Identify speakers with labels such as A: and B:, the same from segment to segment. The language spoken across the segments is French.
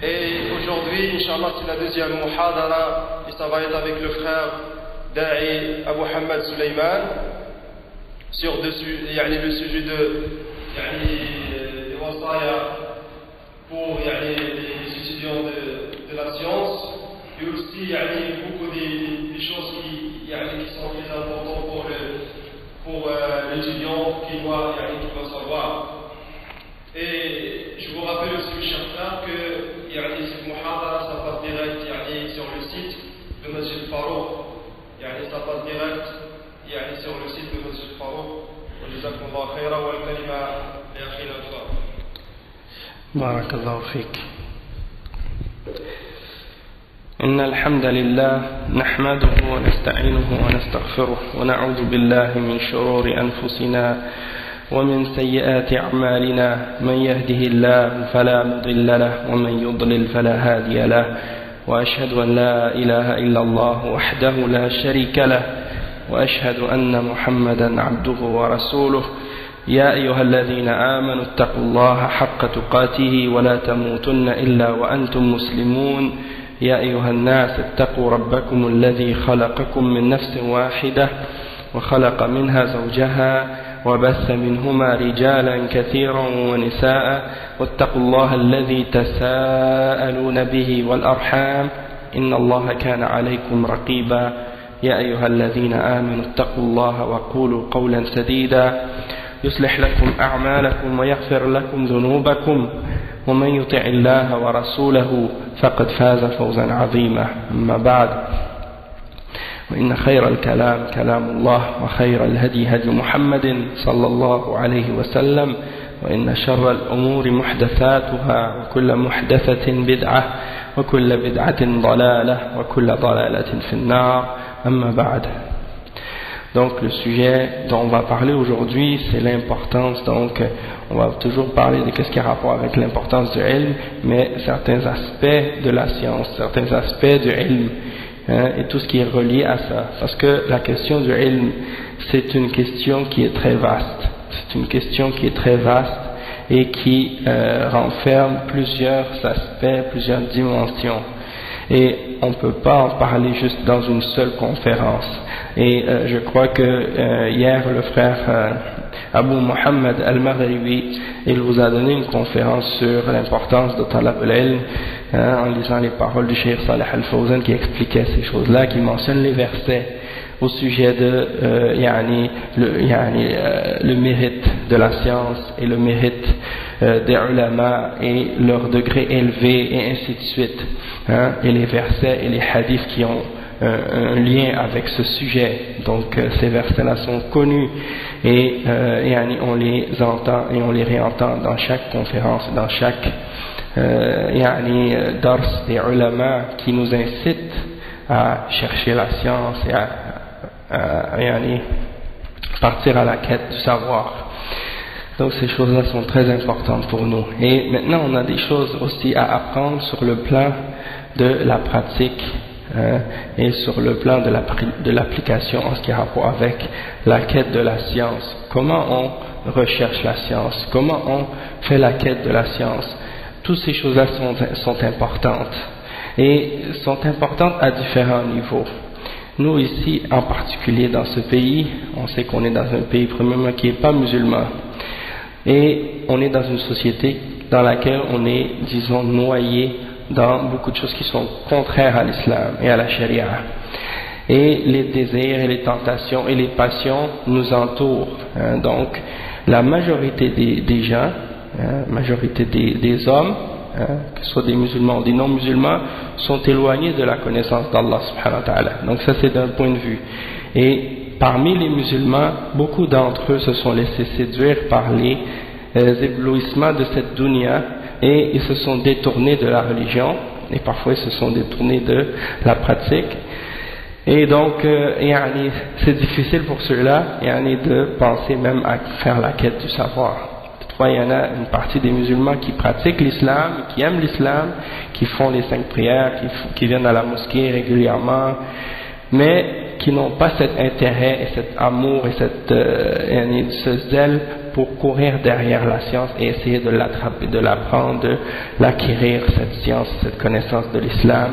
A: Et aujourd'hui, Inch'Allah, c'est la deuxième muhadara et ça va être avec le frère Da'i Abu Hamad Suleiman sur le sujet des wasaya pour les étudiants de la science et aussi beaucoup des choses qui sont très importantes pour l'étudiant qui doit savoir. Et je vous rappelle aussi, mes chers frères, que cette muhadara, ça passe direct sur le site de Masjid Farouk. Ça passe direct sur le site de Masjid Farouk. وجزاكم الله خيرا والكلمة لأخينا الفاضل.
B: بارك الله فيك. إن الحمد لله نحمده ونستعينه ونستغفره ونعوذ بالله من شرور أنفسنا ومن سيئات أعمالنا من يهده الله فلا مضل له ومن يضلل فلا هادي له وأشهد أن لا إله إلا الله وحده لا شريك له وأشهد أن محمدا عبده ورسوله يا أيها الذين آمنوا اتقوا الله حق تقاته ولا تموتن إلا وأنتم مسلمون يا أيها الناس اتقوا ربكم الذي خلقكم من نفس واحدة وخلق منها زوجها وبث منهما رجالا كثيرا ونساء واتقوا الله الذي تساءلون به والأرحام إن الله كان عليكم رقيبا يا أيها الذين آمنوا اتقوا الله وقولوا قولا سديدا يصلح لكم أعمالكم ويغفر لكم ذنوبكم ومن يطع الله ورسوله فقد فاز فوزا عظيما أما بعد وإن خير الكلام كلام الله وخير الهدي هدي محمد صلى الله عليه وسلم وإن شر الأمور محدثاتها وكل محدثة بدعة وكل بدعة ضلالة وكل ضلالة في النار أما بعد. Donc le sujet dont on va parler aujourd'hui, c'est l'importance, donc on va toujours parler de ce qui a rapport avec l'importance du ilm, mais certains aspects de la science, certains aspects du ilm, et tout ce qui est relié à ça. Parce que la question du ilm, c'est une question qui est très vaste. C'est une question qui est très vaste et qui renferme plusieurs aspects, plusieurs dimensions. Et on ne peut pas en parler juste dans une seule conférence. Et je crois que hier le frère Abu Muhammad al-Maghribi, il vous a donné une conférence sur l'importance de talab al-ilm, en lisant les paroles du Cheikh Salih al-Fawzan qui expliquait ces choses-là, qui mentionne les versets au sujet de le mérite de la science et le mérite des ulama et leur degré élevé et ainsi de suite, et les versets et les hadiths qui ont un lien avec ce sujet. Donc ces versets-là sont connus et on les entend et on les réentend dans chaque conférence, dans chaque dars des ulama qui nous incitent à chercher la science et à partir à la quête du savoir. Donc ces choses-là sont très importantes pour nous. Et maintenant on a des choses aussi à apprendre sur le plan de la pratique et sur le plan de l'application en ce qui a rapport avec la quête de la science. Comment on recherche la science, comment on fait la quête de la science. Toutes ces choses-là sont importantes et sont importantes à différents niveaux. Nous ici en particulier dans ce pays, on sait qu'on est dans un pays premièrement qui n'est pas musulman et on est dans une société dans laquelle on est, disons, noyé dans beaucoup de choses qui sont contraires à l'islam et à la charia. Et les désirs et les tentations et les passions nous entourent. Donc la majorité des gens, majorité des hommes, que ce soit des musulmans ou des non-musulmans, sont éloignés de la connaissance d'Allah subhanahu wa ta'ala. Donc ça c'est d'un point de vue. Et parmi les musulmans, beaucoup d'entre eux se sont laissés séduire par les éblouissements de cette dunya et ils se sont détournés de la religion et parfois ils se sont détournés de la pratique. Et donc c'est difficile pour ceux-là de penser même à faire la quête du savoir. Toutefois, il y en a une partie des musulmans qui pratiquent l'islam, qui aiment l'islam, qui font les 5 prières, qui viennent à la mosquée régulièrement, mais qui n'ont pas cet intérêt et cet amour et ce zèle pour courir derrière la science et essayer de l'attraper, de l'apprendre, de l'acquérir, cette science, cette connaissance de l'islam.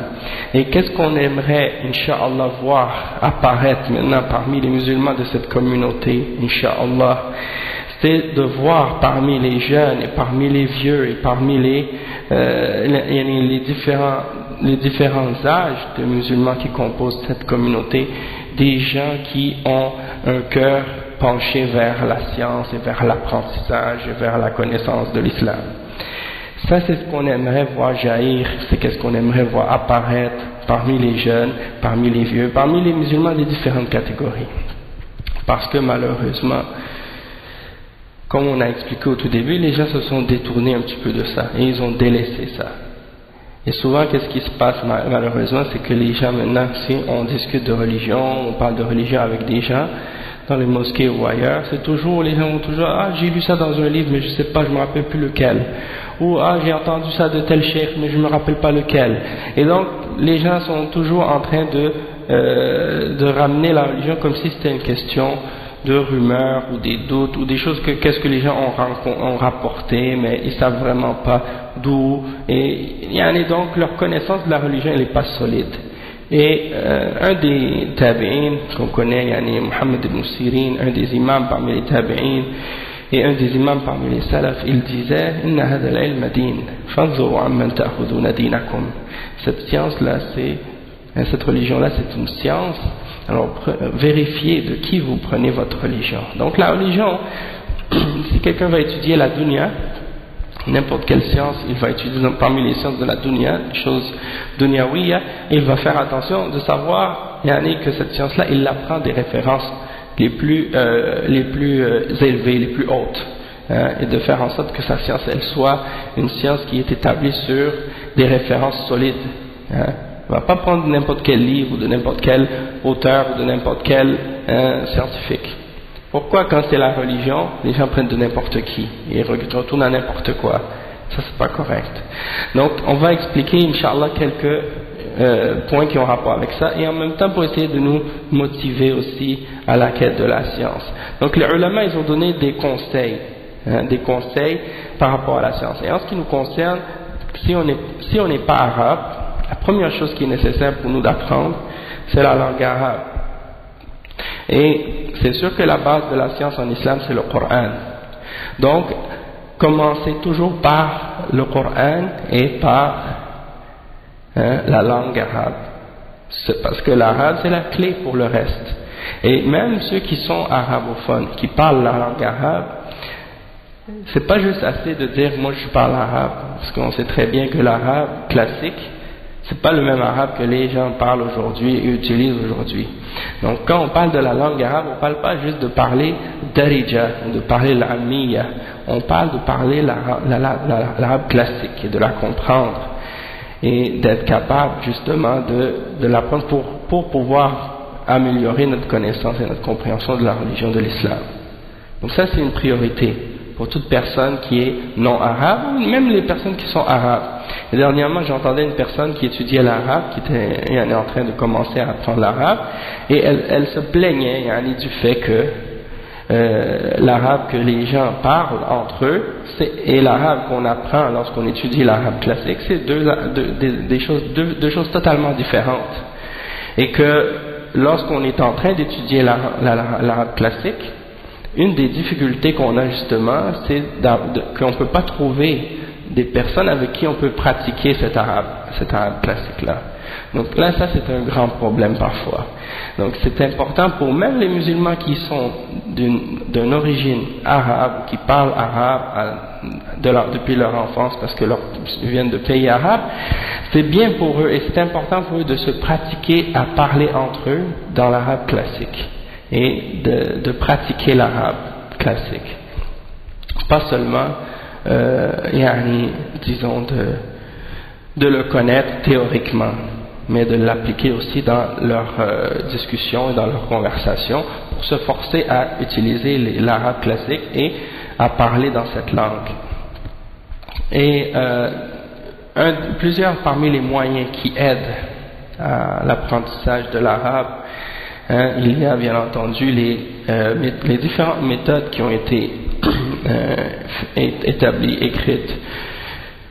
B: Et qu'est-ce qu'on aimerait, Inch'Allah, voir apparaître maintenant parmi les musulmans de cette communauté, Inch'Allah, c'est de voir parmi les jeunes et parmi les vieux et parmi les différents âges de musulmans qui composent cette communauté, des gens qui ont un cœur penché vers la science et vers l'apprentissage et vers la connaissance de l'islam. Ça, c'est ce qu'on aimerait voir jaillir, c'est qu'est-ce qu'on aimerait voir apparaître parmi les jeunes, parmi les vieux, parmi les musulmans des différentes catégories. Parce que malheureusement, comme on a expliqué au tout début, les gens se sont détournés un petit peu de ça et ils ont délaissé ça. Et souvent, qu'est-ce qui se passe malheureusement, c'est que les gens maintenant, si on discute de religion, on parle de religion avec des gens, dans les mosquées ou ailleurs, c'est toujours, les gens vont toujours, ah j'ai lu ça dans un livre mais je sais pas, je me rappelle plus lequel, ou ah j'ai entendu ça de tel cheikh mais je me rappelle pas lequel. Et donc les gens sont toujours en train de ramener la religion comme si c'était une question de rumeurs ou des doutes ou des choses que qu'est-ce que les gens ont rapporté mais ils savent vraiment pas d'où, et donc leur connaissance de la religion elle est pas solide. Et un des tabi'in qu'on connaît, Muhammad ibn Sirin, un des imams parmi les tabi'in et un des imams parmi les salaf, il disait Inna hadha al-ilma din, fanzuru amman ta'khuduna dinakum. Cette science-là, cette religion-là, c'est une science. Alors vérifiez de qui vous prenez votre religion. Donc la religion, si quelqu'un va étudier la dunya, n'importe quelle science, il va étudier parmi les sciences de la dunya, les choses dunyawiya, et il va faire attention de savoir que cette science-là, il apprend des références les plus élevées, les plus hautes, et de faire en sorte que sa science, elle soit une science qui est établie sur des références solides. Il ne va pas prendre n'importe quel livre, ou de n'importe quel auteur, ou de n'importe quel scientifique. Pourquoi quand c'est la religion, les gens prennent de n'importe qui et retournent à n'importe quoi? Ça c'est pas correct. Donc on va expliquer Inch'Allah quelques points qui ont rapport avec ça et en même temps pour essayer de nous motiver aussi à la quête de la science. Donc les ulama ils ont donné des conseils par rapport à la science. Et en ce qui nous concerne, si on n'est pas arabe, la première chose qui est nécessaire pour nous d'apprendre, c'est la langue arabe. Et c'est sûr que la base de la science en islam c'est le Coran. Donc commencez toujours par le Coran et par la langue arabe. C'est parce que l'arabe c'est la clé pour le reste. Et même ceux qui sont arabophones, qui parlent la langue arabe, c'est pas juste assez de dire moi je parle arabe, parce qu'on sait très bien que l'arabe classique c'est pas le même arabe que les gens parlent aujourd'hui et utilisent aujourd'hui. Donc quand on parle de la langue arabe, on parle pas juste de parler darija, de parler l'amiya, on parle de parler l'arabe classique et de la comprendre et d'être capable justement de l'apprendre pour pouvoir améliorer notre connaissance et notre compréhension de la religion de l'islam. Donc ça c'est une priorité pour toute personne qui est non arabe, ou même les personnes qui sont arabes. Et dernièrement, j'entendais une personne qui étudiait l'arabe, qui était en train de commencer à apprendre l'arabe, et elle se plaignait du fait que l'arabe que les gens parlent entre eux, et l'arabe qu'on apprend lorsqu'on étudie l'arabe classique, c'est deux choses totalement différentes. Et que lorsqu'on est en train d'étudier l'arabe classique, une des difficultés qu'on a justement, c'est qu'on ne peut pas trouver des personnes avec qui on peut pratiquer cet arabe classique-là. Donc là, ça c'est un grand problème parfois. Donc c'est important pour même les musulmans qui sont d'une origine arabe, qui parlent arabe depuis leur enfance parce que ils viennent de pays arabes, c'est bien pour eux et c'est important pour eux de se pratiquer à parler entre eux dans l'arabe classique. Et de pratiquer l'arabe classique. Pas seulement, disons, de le connaître théoriquement, mais de l'appliquer aussi dans leurs discussions et dans leurs conversations pour se forcer à utiliser l'arabe classique et à parler dans cette langue. Et plusieurs parmi les moyens qui aident à l'apprentissage de l'arabe, il y a bien entendu les différentes méthodes qui ont été établie, écrite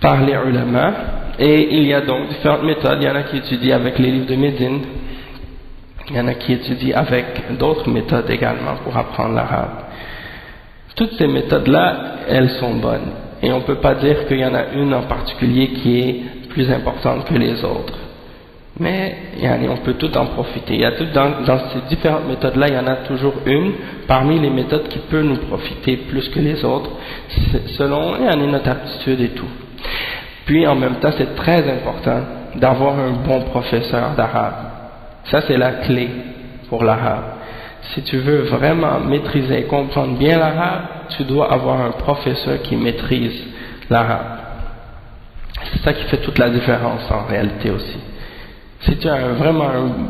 B: par les ulama. Et il y a donc différentes méthodes. Il y en a qui étudient avec les livres de Médine, il y en a qui étudient avec d'autres méthodes également pour apprendre l'arabe. Toutes ces méthodes-là, elles sont bonnes. Et on ne peut pas dire qu'il y en a une en particulier qui est plus importante que les autres. Mais on peut tout en profiter. Il y a tout dans ces différentes méthodes-là, il y en a toujours une parmi les méthodes qui peut nous profiter plus que les autres, selon notre aptitude et tout. Puis en même temps, c'est très important d'avoir un bon professeur d'arabe. Ça, c'est la clé pour l'arabe. Si tu veux vraiment maîtriser et comprendre bien l'arabe, tu dois avoir un professeur qui maîtrise l'arabe. C'est ça qui fait toute la différence en réalité aussi. Si tu as vraiment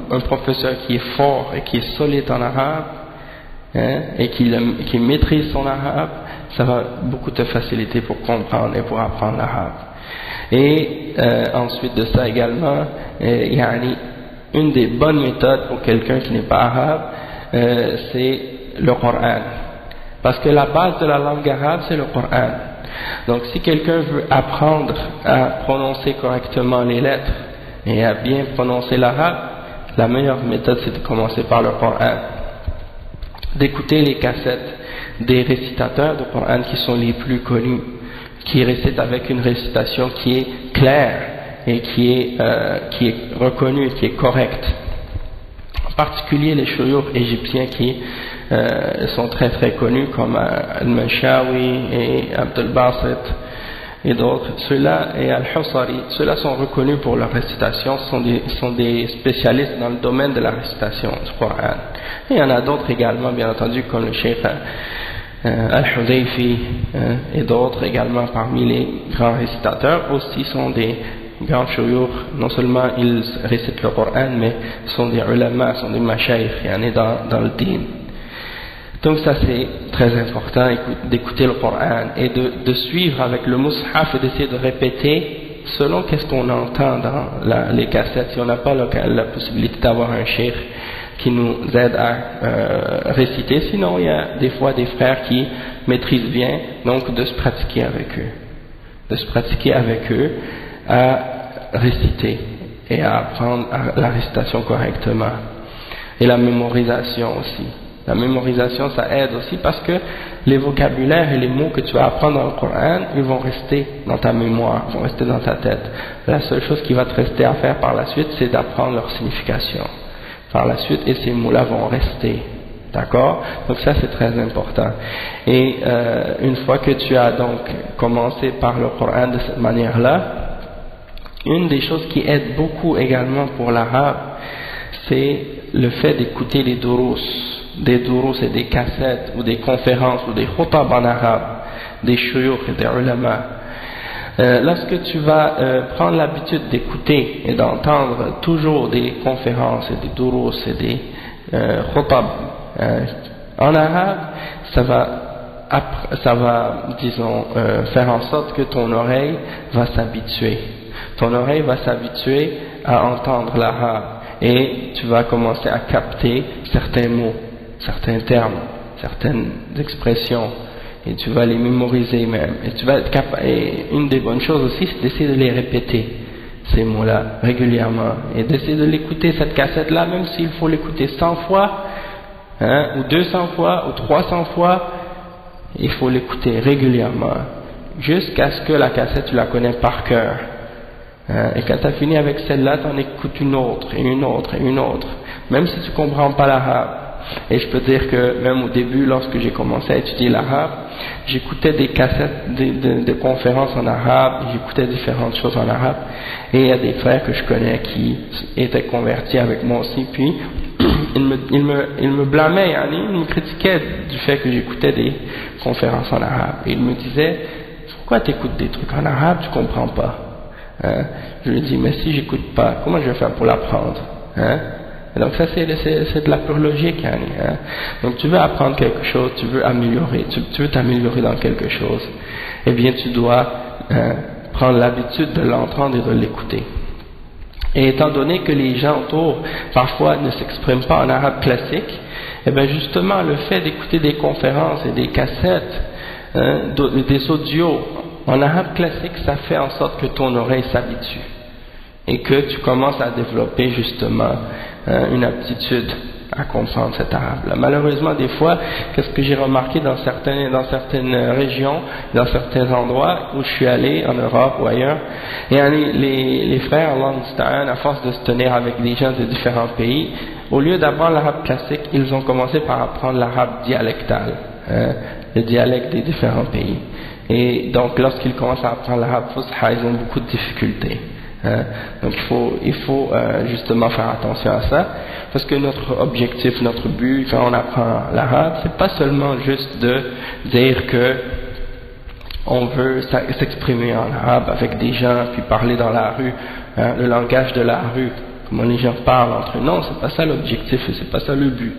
B: un professeur qui est fort et qui est solide en arabe, et qui maîtrise son arabe, ça va beaucoup te faciliter pour comprendre et pour apprendre l'arabe. Et ensuite de ça également, une des bonnes méthodes pour quelqu'un qui n'est pas arabe, c'est le Coran. Parce que la base de la langue arabe, c'est le Coran. Donc si quelqu'un veut apprendre à prononcer correctement les lettres et à bien prononcer l'arabe, la meilleure méthode c'est de commencer par le Coran. D'écouter les cassettes des récitateurs du Coran qui sont les plus connus, qui récitent avec une récitation qui est claire et qui est reconnue, qui est correcte. En particulier les shuyukh égyptiens qui sont très très connus comme Al-Manshawi et Abdul Basit et d'autres, ceux-là et Al-Husari, ceux-là sont reconnus pour leur récitation, sont des spécialistes dans le domaine de la récitation du Coran. Et il y en a d'autres également, bien entendu, comme le Cheikh Al-Hudayfi et d'autres également parmi les grands récitateurs, aussi sont des grands shuyukh. Non seulement ils récitent le Coran, mais sont des ulama, sont des mashayikh, il y en a dans le din. Donc ça c'est très important d'écouter le Coran et de suivre avec le mushaf et d'essayer de répéter selon qu'est-ce qu'on entend dans les cassettes. Si on n'a pas la possibilité d'avoir un cheikh qui nous aide à réciter, sinon il y a des fois des frères qui maîtrisent bien, donc de se pratiquer avec eux à réciter et à apprendre la récitation correctement. Et la mémorisation aussi. La mémorisation, ça aide aussi parce que les vocabulaires et les mots que tu vas apprendre dans le Coran, ils vont rester dans ta mémoire, ils vont rester dans ta tête. La seule chose qui va te rester à faire par la suite, c'est d'apprendre leur signification. Par la suite, et ces mots-là vont rester. D'accord? Donc ça, c'est très important. Et une fois que tu as donc commencé par le Coran de cette manière-là, une des choses qui aide beaucoup également pour l'arabe, c'est le fait d'écouter des durus et des cassettes ou des conférences ou des khutab en arabe, des shuyukh et des ulama. Lorsque tu vas prendre l'habitude d'écouter et d'entendre toujours des conférences et des durus et des khutab en arabe, ça va disons faire en sorte que ton oreille va s'habituer. Ton oreille va s'habituer à entendre l'arabe et tu vas commencer à capter certains mots, certains termes, certaines expressions, et tu vas les mémoriser même. Et une des bonnes choses aussi, c'est d'essayer de les répéter, ces mots-là, régulièrement, et d'essayer de l'écouter, cette cassette-là, même s'il faut l'écouter 100 fois, ou 200 fois, ou 300 fois, il faut l'écouter régulièrement, jusqu'à ce que la cassette, tu la connais par cœur. Et quand tu as fini avec celle-là, tu en écoutes une autre, et une autre, et une autre, même si tu ne comprends pas l'arabe. Et je peux dire que même au début, lorsque j'ai commencé à étudier l'arabe, j'écoutais des cassettes de conférences en arabe, j'écoutais différentes choses en arabe, et il y a des frères que je connais qui étaient convertis avec moi aussi, puis ils me blâmaient, ils me critiquaient du fait que j'écoutais des conférences en arabe, et ils me disaient, pourquoi tu écoutes des trucs en arabe, tu comprends pas? Je lui dis, mais si j'écoute pas, comment je vais faire pour l'apprendre? Et donc ça c'est de la pure logique. Donc tu veux apprendre quelque chose, tu veux améliorer, tu veux t'améliorer dans quelque chose, eh bien tu dois prendre l'habitude de l'entendre et de l'écouter. Et étant donné que les gens autour parfois ne s'expriment pas en arabe classique, eh bien justement le fait d'écouter des conférences et des cassettes des audios en arabe classique, ça fait en sorte que ton oreille s'habitue et que tu commences à développer justement une aptitude à comprendre cet arabe-là. Malheureusement, des fois, qu'est-ce que j'ai remarqué dans certaines régions, dans certains endroits où je suis allé, en Europe ou ailleurs, et les frères, Allah, à force de se tenir avec des gens de différents pays, au lieu d'apprendre l'arabe classique, ils ont commencé par apprendre l'arabe dialectal, le dialecte des différents pays. Et donc, lorsqu'ils commencent à apprendre l'arabe fusha, ils ont beaucoup de difficultés. Donc il faut justement faire attention à ça, parce que notre objectif, notre but quand on apprend l'arabe, c'est pas seulement juste de dire que on veut s'exprimer en arabe avec des gens puis parler dans la rue, le langage de la rue, comment les gens parlent entre eux. Non, c'est pas ça l'objectif et c'est pas ça le but.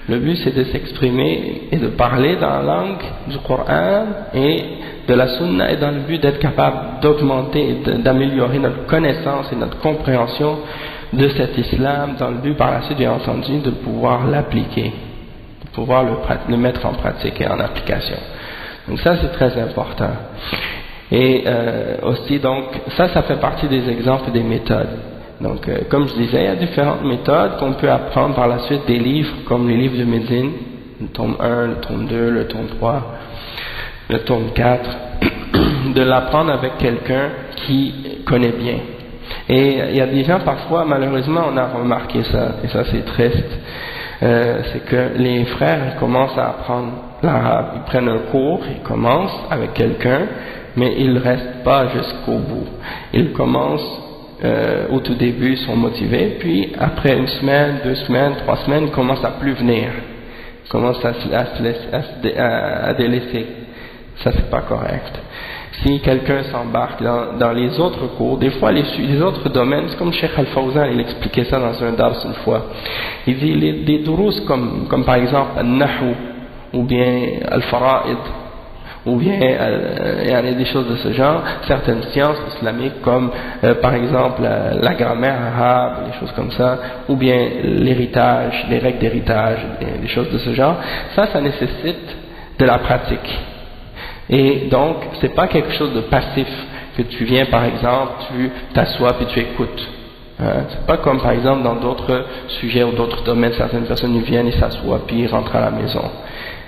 B: Le but c'est de s'exprimer et de parler dans la langue du Coran et de la Sunna, et dans le but d'être capable d'augmenter et d'améliorer notre connaissance et notre compréhension de cet islam, dans le but par la suite, bien entendu, de pouvoir l'appliquer, de pouvoir le mettre en pratique et en application. Donc ça c'est très important. Et aussi donc ça fait partie des exemples et des méthodes. Donc comme je disais, il y a différentes méthodes qu'on peut apprendre par la suite des livres comme les livres de médecine, le tome 1, le tome 2, le tome 3, le tome 4, de l'apprendre avec quelqu'un qui connaît bien. Et il y a des gens parfois, malheureusement on a remarqué ça, et ça c'est triste, c'est que les frères ils commencent à apprendre l'arabe, ils prennent un cours, ils commencent avec quelqu'un, mais ils ne restent pas jusqu'au bout. Ils commencent au tout début, ils sont motivés, puis après une semaine, 2 semaines, 3 semaines, ils commencent à plus venir, ils commencent à délaisser. Ça c'est pas correct. Si quelqu'un s'embarque dans les autres cours, des fois les autres domaines, c'est comme Cheikh Al-Fawzan, il expliquait ça dans un dars une fois. Il dit des durous comme par exemple Al-Nahu, ou bien Al-Fara'id, ou bien il y a des choses de ce genre, certaines sciences islamiques comme par exemple la grammaire arabe, des choses comme ça, ou bien l'héritage, les règles d'héritage, des choses de ce genre, ça nécessite de la pratique. Et donc, c'est pas quelque chose de passif, que tu viens par exemple, tu t'assois puis tu écoutes. C'est pas comme par exemple dans d'autres sujets ou d'autres domaines, certaines personnes viennent et s'assoient puis ils rentrent à la maison.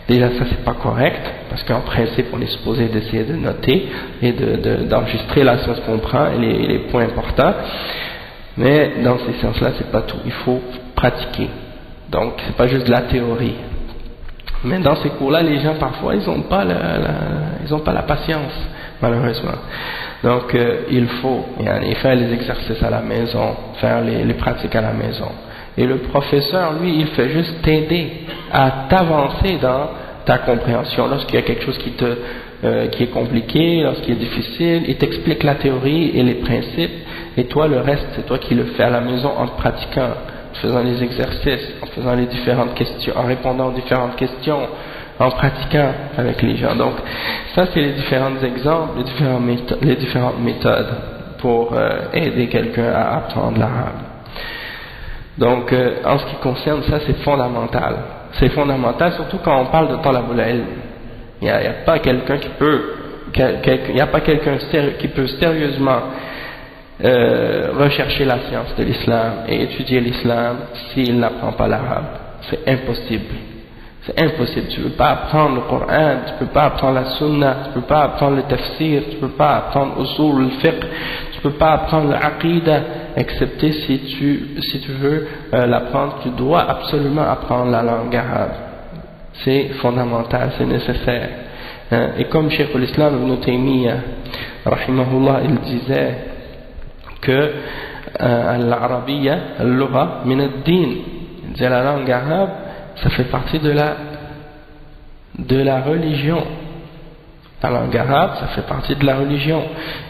B: Déjà ça c'est pas correct, parce qu'en principe on est supposé d'essayer de noter et d'enregistrer la science qu'on prend et les points importants. Mais dans ces sciences-là c'est pas tout, il faut pratiquer. Donc c'est pas juste de la théorie. Mais dans ces cours-là, les gens parfois ils n'ont pas la patience, malheureusement. Donc il faut faire les exercices à la maison, faire les pratiques à la maison. Et le professeur, lui, il fait juste t'aider à t'avancer dans ta compréhension. Lorsqu'il y a quelque chose qui est compliqué, lorsqu'il est difficile, il t'explique la théorie et les principes, et toi le reste c'est toi qui le fais à la maison en pratiquant, en faisant les exercices, en faisant les différentes questions, en répondant aux différentes questions, en pratiquant avec les gens. Donc ça c'est les différents exemples, les différentes méthodes pour aider quelqu'un à apprendre l'arabe. Donc en ce qui concerne ça, c'est fondamental. C'est fondamental surtout quand on parle de talabul ilm. Il n'y a pas quelqu'un qui peut sérieusement rechercher la science de l'islam et étudier l'islam s'il n'apprend pas l'arabe. C'est impossible. C'est impossible. Tu ne peux pas apprendre le Coran, tu ne peux pas apprendre la Sunna, tu ne peux pas apprendre le tafsir, tu ne peux pas apprendre usul, le fiqh, tu ne peux pas apprendre l'aqidah, excepté si tu veux l'apprendre, tu dois absolument apprendre la langue arabe. C'est fondamental, c'est nécessaire. Et comme Cheikh l'Islam Ibn Taymiyyah, rahimahullah, il disait que l'Arabiyya, al-Lugha, min ad-din, il disait la langue arabe, ça fait partie de la religion. La langue arabe, ça fait partie de la religion.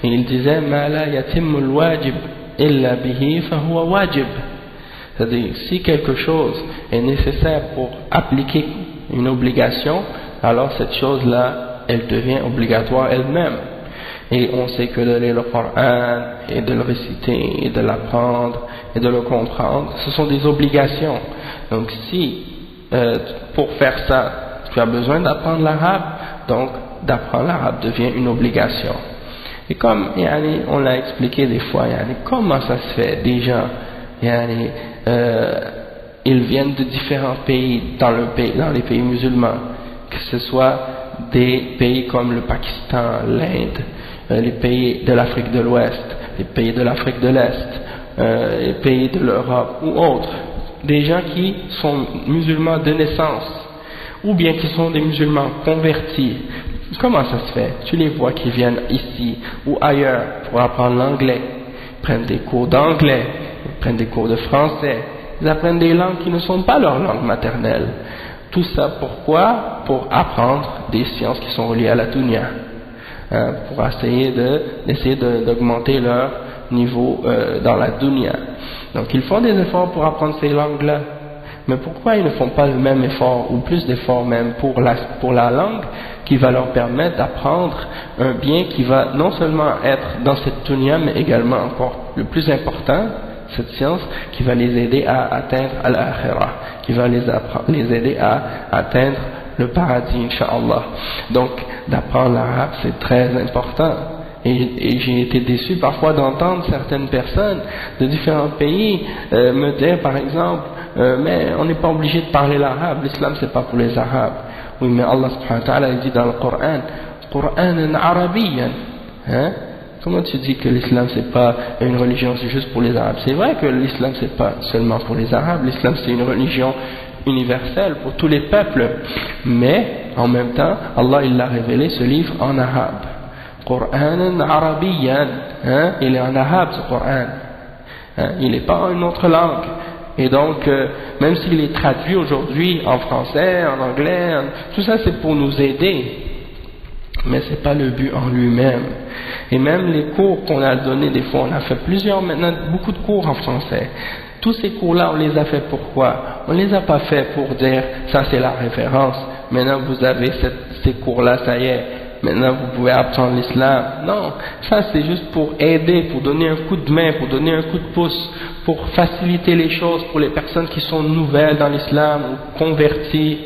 B: Et il disait ma la yatimmu al-wajib illa bihi fa huwa wajib. C'est-à-dire, si quelque chose est nécessaire pour appliquer une obligation, alors cette chose-là, elle devient obligatoire elle-même. Et on sait que de lire le Coran, et de le réciter, et de l'apprendre, et de le comprendre, ce sont des obligations. Donc si, pour faire ça, tu as besoin d'apprendre l'arabe, donc d'apprendre l'arabe devient une obligation. Et comme on l'a expliqué des fois, comment ça se fait, des gens, ils viennent de différents pays dans les pays musulmans, que ce soit des pays comme le Pakistan, l'Inde, les pays de l'Afrique de l'Ouest, les pays de l'Afrique de l'Est, les pays de l'Europe ou autres, des gens qui sont musulmans de naissance, ou bien qui sont des musulmans convertis. Comment ça se fait? Tu les vois qui viennent ici ou ailleurs pour apprendre l'anglais, ils prennent des cours d'anglais, ils prennent des cours de français, ils apprennent des langues qui ne sont pas leur langue maternelle. Tout ça pourquoi? Pour apprendre des sciences qui sont reliées à la dunya, pour essayer d'augmenter leur niveau dans la dunya. Donc ils font des efforts pour apprendre ces langues-là. Mais pourquoi ils ne font pas le même effort ou plus d'efforts même pour la langue qui va leur permettre d'apprendre un bien qui va non seulement être dans cette dunya, mais également encore le plus important, cette science qui va les aider à atteindre al-akhirah, qui va les aider à atteindre le paradis, Inch'Allah. Donc d'apprendre l'arabe c'est très important. Et j'ai été déçu parfois d'entendre certaines personnes de différents pays me dire par exemple mais on n'est pas obligé de parler l'arabe, l'islam c'est pas pour les arabes. Oui, mais Allah subhanahu wa ta'ala dit dans le Coran, Qur'anan arabiyyan, comment tu dis que l'islam c'est pas une religion, c'est juste pour les arabes? C'est vrai que l'islam c'est pas seulement pour les arabes, l'islam c'est une religion universelle pour tous les peuples, mais en même temps Allah il a révélé ce livre en arabe, Qur'anan arabiyyan, il est en arabe ce Coran, il n'est pas en une autre langue. Et donc, même s'il est traduit aujourd'hui en français, en anglais, tout ça c'est pour nous aider, mais c'est pas le but en lui-même. Et même les cours qu'on a donnés, des fois on a fait maintenant beaucoup de cours en français. Tous ces cours-là, on les a fait pourquoi? On les a pas fait pour dire ça c'est la référence. Maintenant vous avez ces cours-là, ça y est. Maintenant vous pouvez apprendre l'islam. Non, ça c'est juste pour aider, pour donner un coup de main, pour donner un coup de pouce, pour faciliter les choses pour les personnes qui sont nouvelles dans l'islam ou converties,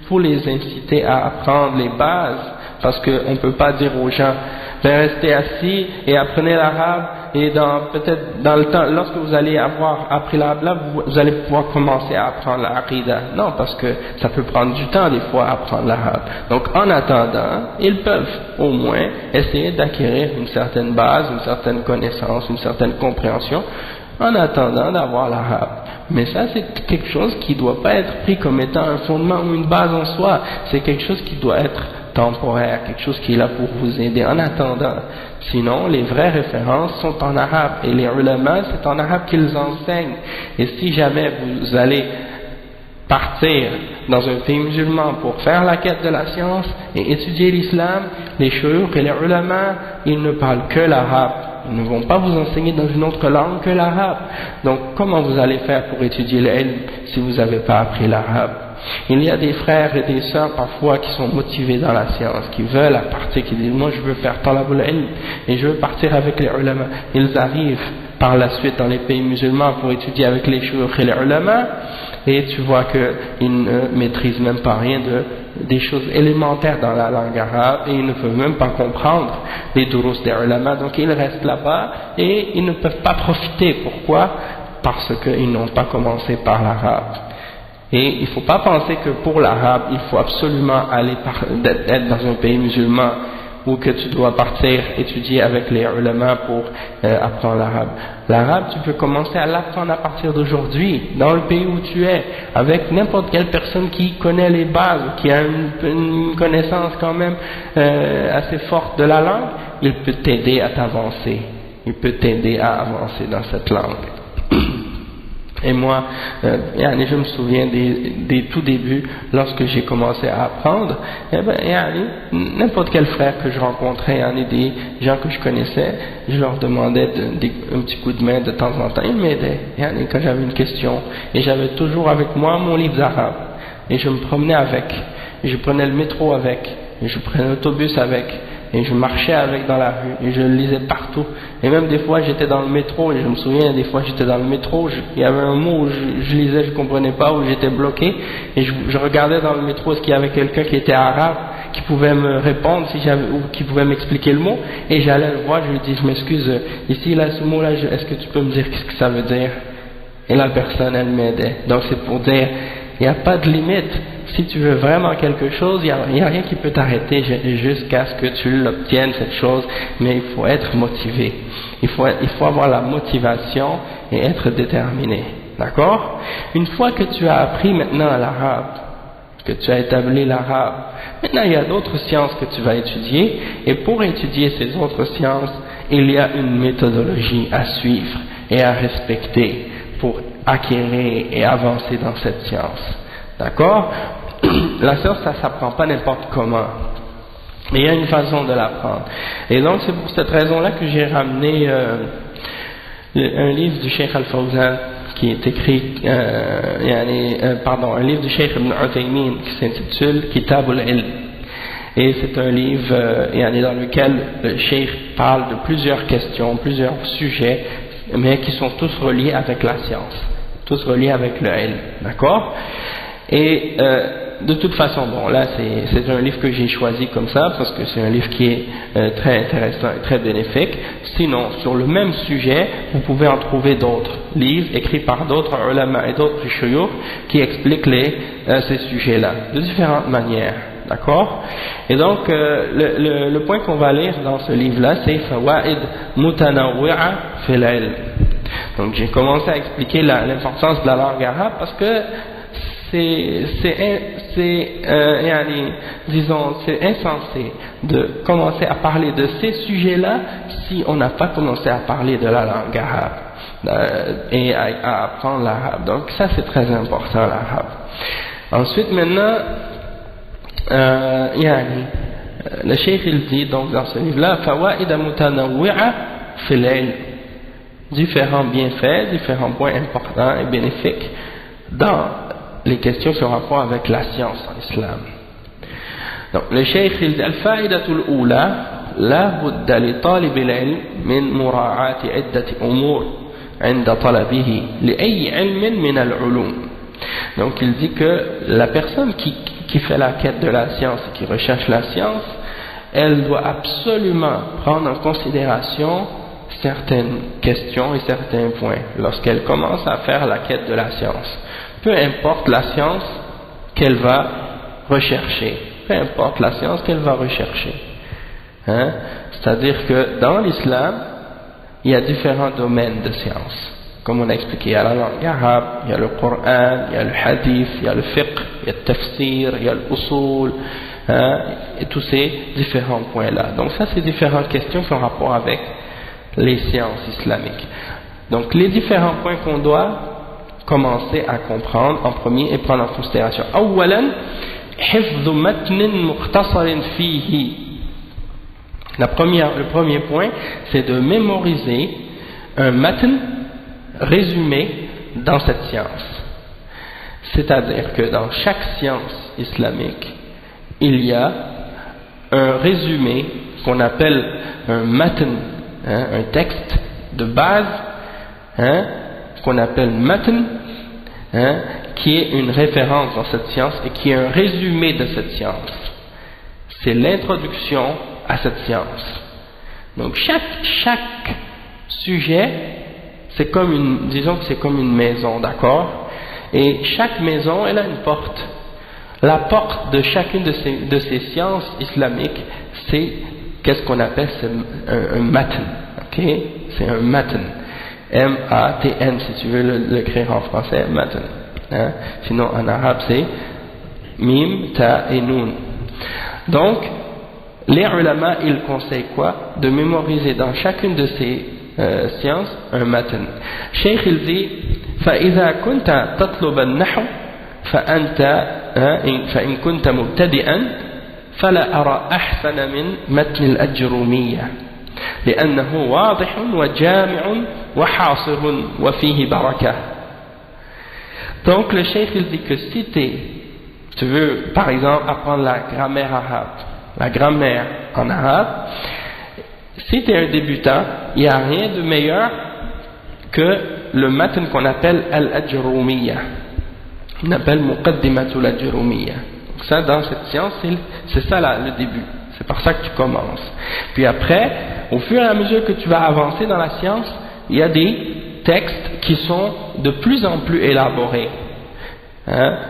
B: pour les inciter à apprendre les bases, parce qu'on ne peut pas dire aux gens restez assis et apprenez l'arabe et peut-être dans le temps, lorsque vous allez avoir appris l'arabe là, vous allez pouvoir commencer à apprendre l'aqida. Non, parce que ça peut prendre du temps des fois à apprendre l'arabe. Donc en attendant, ils peuvent au moins essayer d'acquérir une certaine base, une certaine connaissance, une certaine compréhension en attendant d'avoir l'arabe. Mais ça c'est quelque chose qui ne doit pas être pris comme étant un fondement ou une base en soi, c'est quelque chose qui doit être temporaire, quelque chose qui est là pour vous aider en attendant. Sinon les vraies références sont en arabe et les ulama c'est en arabe qu'ils enseignent. Et si jamais vous allez partir dans un pays musulman pour faire la quête de la science et étudier l'islam, les shuyukh et les ulama ils ne parlent que l'arabe. Ils ne vont pas vous enseigner dans une autre langue que l'arabe. Donc comment vous allez faire pour étudier l'ilm si vous n'avez pas appris l'arabe? Il y a des frères et des sœurs parfois qui sont motivés dans la science, qui veulent partir, qui disent moi je veux faire talabul ilm et je veux partir avec les ulama. Ils arrivent par la suite dans les pays musulmans pour étudier avec les shuyukh et les ulama et tu vois qu'ils ne maîtrisent même pas rien des choses élémentaires dans la langue arabe et ils ne peuvent même pas comprendre les durus des ulama, donc ils restent là-bas et ils ne peuvent pas profiter. Pourquoi? Parce qu'ils n'ont pas commencé par l'arabe. Et il ne faut pas penser que pour l'arabe il faut absolument être dans un pays musulman ou que tu dois partir étudier avec les ulama pour apprendre l'arabe. L'arabe tu peux commencer à l'apprendre à partir d'aujourd'hui dans le pays où tu es avec n'importe quelle personne qui connaît les bases, qui a une connaissance quand même assez forte de la langue, il peut t'aider à t'avancer, il peut t'aider à avancer dans cette langue. Et moi, je me souviens des tout débuts, lorsque j'ai commencé à apprendre, n'importe quel frère que je rencontrais, des gens que je connaissais, je leur demandais un petit coup de main de temps en temps, ils m'aidaient, quand j'avais une question, et j'avais toujours avec moi mon livre d'arabe, et je me promenais avec, et je prenais le métro avec, et je prenais l'autobus avec, et je marchais avec dans la rue et je le lisais partout, et même des fois j'étais dans le métro et je me souviens des fois j'étais dans le métro, il y avait un mot où je lisais, je comprenais pas, où j'étais bloqué, et je regardais dans le métro est-ce qu'il y avait quelqu'un qui était arabe qui pouvait me répondre si j'avais, ou qui pouvait m'expliquer le mot, et j'allais le voir, je lui dis je m'excuse, ici là ce mot là est-ce que tu peux me dire qu'est-ce que ça veut dire, et la personne elle m'aidait. Donc c'est pour dire il n'y a pas de limite. Si tu veux vraiment quelque chose, il n'y a rien qui peut t'arrêter jusqu'à ce que tu l'obtiennes, cette chose, mais il faut être motivé. Il faut avoir la motivation et être déterminé. D'accord? Une fois que tu as appris maintenant l'arabe, que tu as établi l'arabe, maintenant il y a d'autres sciences que tu vas étudier, et pour étudier ces autres sciences, il y a une méthodologie à suivre et à respecter pour acquérir et avancer dans cette science. D'accord? La science, ça ne s'apprend pas n'importe comment. Mais il y a une façon de l'apprendre. Et donc, c'est pour cette raison-là que j'ai ramené un livre du Cheikh Al-Fawzan qui est écrit, un livre du Cheikh Ibn Uthaymin qui s'intitule Kitab al-Ilm. Et c'est un livre dans lequel le Cheikh parle de plusieurs questions, plusieurs sujets, mais qui sont tous reliés avec la science, tous reliés avec le ilm, d'accord? Et de toute façon, bon là c'est un livre que j'ai choisi comme ça parce que c'est un livre qui est très intéressant et très bénéfique. Sinon, sur le même sujet, vous pouvez en trouver d'autres livres écrits par d'autres ulama et d'autres shuyukh qui expliquent ces sujets-là de différentes manières. D'accord? Et donc, le point qu'on va lire dans ce livre-là, c'est Fawaid Mutanawwi'a fil ilm. Donc, j'ai commencé à expliquer l'importance de la langue arabe parce que c'est insensé de commencer à parler de ces sujets-là si on n'a pas commencé à parler de la langue arabe et à apprendre l'arabe. Donc, ça, c'est très important, l'arabe. Ensuite, maintenant, le cheikh il dit donc dans ce livre-là fawaid mutanawwi'a fil ilm, différents bienfaits, différents points importants et bénéfiques dans les questions qui ont rapport avec la science en islam. Donc le cheikh il dit al-fa'idatul ula la budda li talib al-ilm min mura'ati 'iddati umur 'inda talabihi li ayyi 'ilmin min al-'ulum. Donc il dit que la personne qui fait la quête de la science et qui recherche la science, elle doit absolument prendre en considération certaines questions et certains points lorsqu'elle commence à faire la quête de la science. Peu importe la science qu'elle va rechercher, peu importe la science qu'elle va rechercher. Hein? C'est-à-dire que dans l'islam, il y a différents domaines de science. Comme on a expliqué, il y a la langue arabe, il y a le Coran, il y a le hadith, il y a le fiqh, il y a le tafsir, il y a l'usul, et tous ces différents points-là. Donc ça, c'est différentes questions qui ont rapport avec les sciences islamiques. Donc les différents points qu'on doit commencer à comprendre en premier et prendre en considération. أولاً حفظ متن مختصر فيه. Le premier point, c'est de mémoriser un matn résumé dans cette science. C'est-à-dire que dans chaque science islamique, il y a un résumé qu'on appelle un matn, un texte de base, qu'on appelle matn, qui est une référence dans cette science et qui est un résumé de cette science. C'est l'introduction à cette science. Donc chaque sujet, c'est comme disons que c'est comme une maison, d'accord? Et chaque maison, elle a une porte. La porte de chacune de ces sciences islamiques, c'est qu'est-ce qu'on appelle un matn, ok? C'est un matn, M-A-T-N si tu veux l'écrire en français, matn. Sinon en arabe c'est mim, ta et nun. Donc les ulama ils conseillent quoi? De mémoriser dans chacune de ces sciences un matn. Cheikh il dit فإذا كنت تطلب النحو فإن كنت مبتدئا فلا أرى أحسن من متن الأجرومية لأنه واضح وجامع وحاصر وفيه بركة. Donc le cheikh il dit que si tu veux par exemple apprendre la grammaire arabe, la grammaire en arabe, si tu es un débutant, il n'y a rien de meilleur que le matn qu'on appelle al-ajrumiyya. On appelle muqaddimatul ajrumiyya. Ça, dans cette science, c'est ça là, le début. C'est par ça que tu commences. Puis après, au fur et à mesure que tu vas avancer dans la science, il y a des textes qui sont de plus en plus élaborés.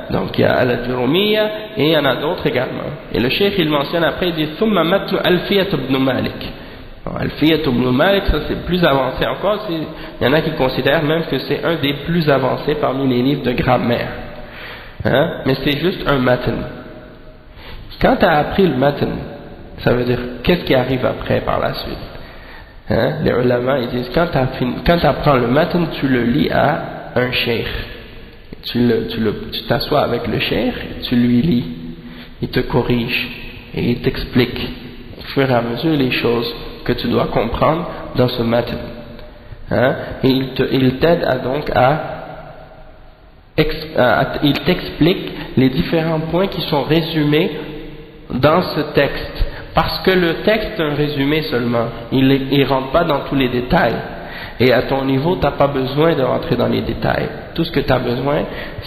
B: Donc il y a al-ajrumiyya et il y en a d'autres également. Et le cheikh il mentionne après, il dit thumma matnu alfiyat ibn Malik. Alfiyat ibn Malik, ça c'est plus avancé encore. Il y en a qui considèrent même que c'est un des plus avancés parmi les livres de grammaire. Mais c'est juste un matn. Quand tu as appris le matn, ça veut dire qu'est-ce qui arrive après par la suite. Les ulama ils disent quand tu apprends le matn, tu le lis à un cheikh. Tu t'assois avec le cheikh, tu lui lis, il te corrige et il t'explique au fur et à mesure les choses que tu dois comprendre dans ce matn. Et il t'aide il t'explique les différents points qui sont résumés dans ce texte, parce que le texte est un résumé seulement, il ne rentre pas dans tous les détails, et à ton niveau tu n'as pas besoin de rentrer dans les détails. Tout ce que tu as besoin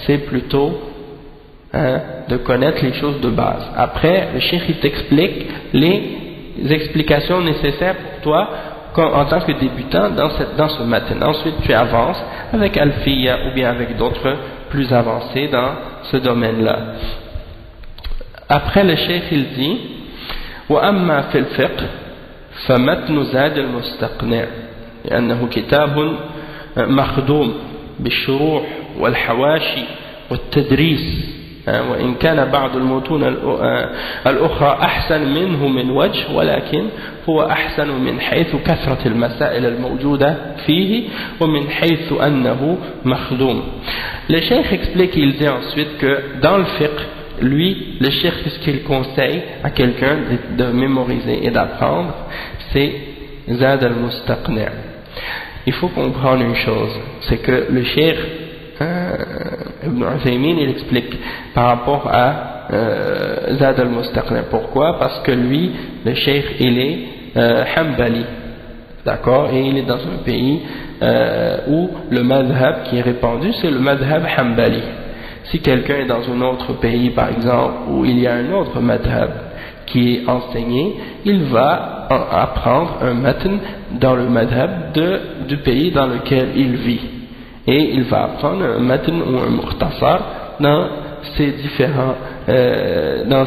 B: c'est plutôt de connaître les choses de base. Après le cheikh il t'explique les explications nécessaires pour toi en tant que débutant dans ce matin. Ensuite tu avances avec Alfiya ou bien avec d'autres plus avancés dans ce domaine-là. Après le cheikh il dit وأما في الفقه فمتن زاد المستقنع لأنه كتاب مخدوم بالشروح والحواشي والتدريس وإن كان بعض المتون الأخرى أحسن منه من وجه ولكن هو أحسن من حيث كثرة المسائل الموجودة فيه ومن حيث أنه مخدوم. Le cheikh explique, il dit ensuite que dans le fiqh, lui, le cheikh, ce qu'il conseille à quelqu'un de mémoriser et d'apprendre, c'est Zad al-Mustaqni'. Il faut comprendre une chose, c'est que le cheikh Ibn Uthaymin il explique par rapport à Zad al-Mustaqni'. Pourquoi? Parce que lui, le cheikh, il est Hanbali, d'accord, et il est dans un pays où le madhab qui est répandu, c'est le madhab Hanbali. Si quelqu'un est dans un autre pays, par exemple, où il y a un autre madhab qui est enseigné, il va apprendre un matn dans le madhab du pays dans lequel il vit. Et il va apprendre un matn ou un mukhtasar dans ces différents, dans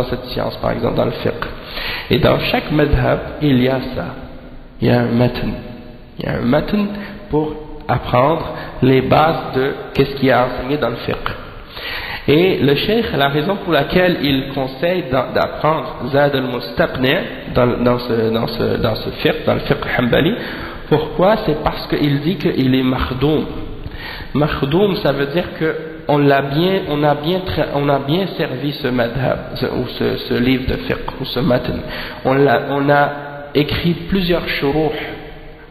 B: cette science, par exemple, dans le fiqh. Et dans chaque madhab, il y a ça. Il y a un matn. Il y a un matn pour apprendre les bases de qu'est-ce qui est enseigné dans le fiqh. Et le cheikh, la raison pour laquelle il conseille d'apprendre Zad al-Mustaqni' dans ce fiqh, dans le fiqh hanbali, pourquoi? C'est parce qu'il dit qu'il est makhdoum. Makhdoum, ça veut dire que on a bien servi ce madhab, ou ce livre de fiqh, ou ce matn. On a écrit plusieurs shuruh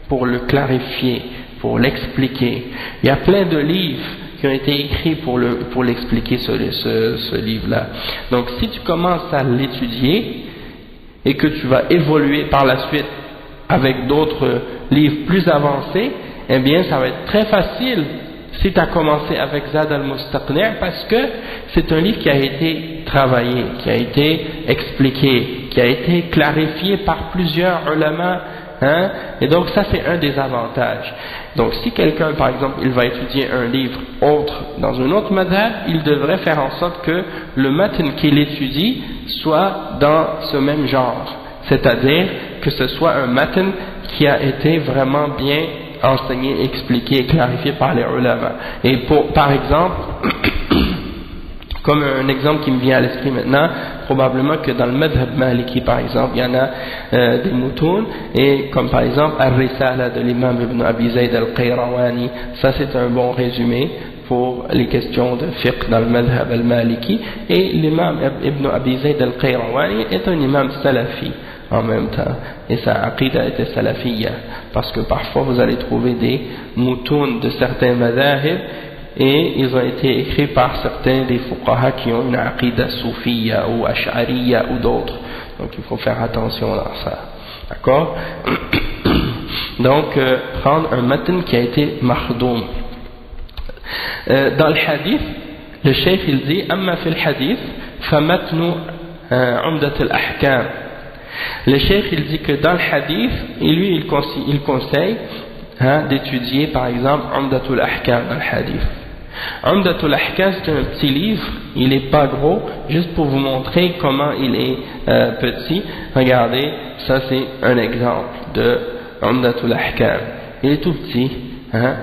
B: pour le clarifier, pour l'expliquer. Il y a plein de livres qui ont été écrits pour l'expliquer ce livre-là. Donc si tu commences à l'étudier et que tu vas évoluer par la suite avec d'autres livres plus avancés, eh bien ça va être très facile si tu as commencé avec Zad al-Mustaqni' parce que c'est un livre qui a été travaillé, qui a été expliqué, qui a été clarifié par plusieurs ulama. Et donc ça c'est un des avantages. Donc si quelqu'un par exemple il va étudier un livre autre dans un autre madhab, il devrait faire en sorte que le matn qu'il étudie soit dans ce même genre, c'est-à-dire que ce soit un matn qui a été vraiment bien enseigné, expliqué, clarifié par les ulama. Et par exemple comme un exemple qui me vient à l'esprit maintenant, probablement que dans le madhab maliki par exemple, il y en a des moutoun, et comme par exemple Al-Risala de l'imam Ibn Abi Zayd al-Qayrawani, ça c'est un bon résumé pour les questions de fiqh dans le madhab al-maliki, et l'imam Ibn Abi Zayd al-Qayrawani est un imam salafi en même temps, et sa aqida était salafiyya, parce que parfois vous allez trouver des moutoun de certains madhahib, et ils ont été écrits par certains des fuqaha qui ont une aqida soufiyya ou ash'ariyya ou d'autres. Donc il faut faire attention à ça. D'accord? Donc prendre un matn qui a été makhdoum. Dans le hadith, le cheikh il dit amma fil hadith fa matnu umdat al-ahkam. Le cheikh il dit que dans le hadith, et lui il conseille d'étudier par exemple Umdatul Ahkam dans le hadith. Umdatul Ahkam c'est un petit livre, il n'est pas gros, juste pour vous montrer comment il est petit. Regardez, ça c'est un exemple de Umdatul Ahkam. Il est tout petit.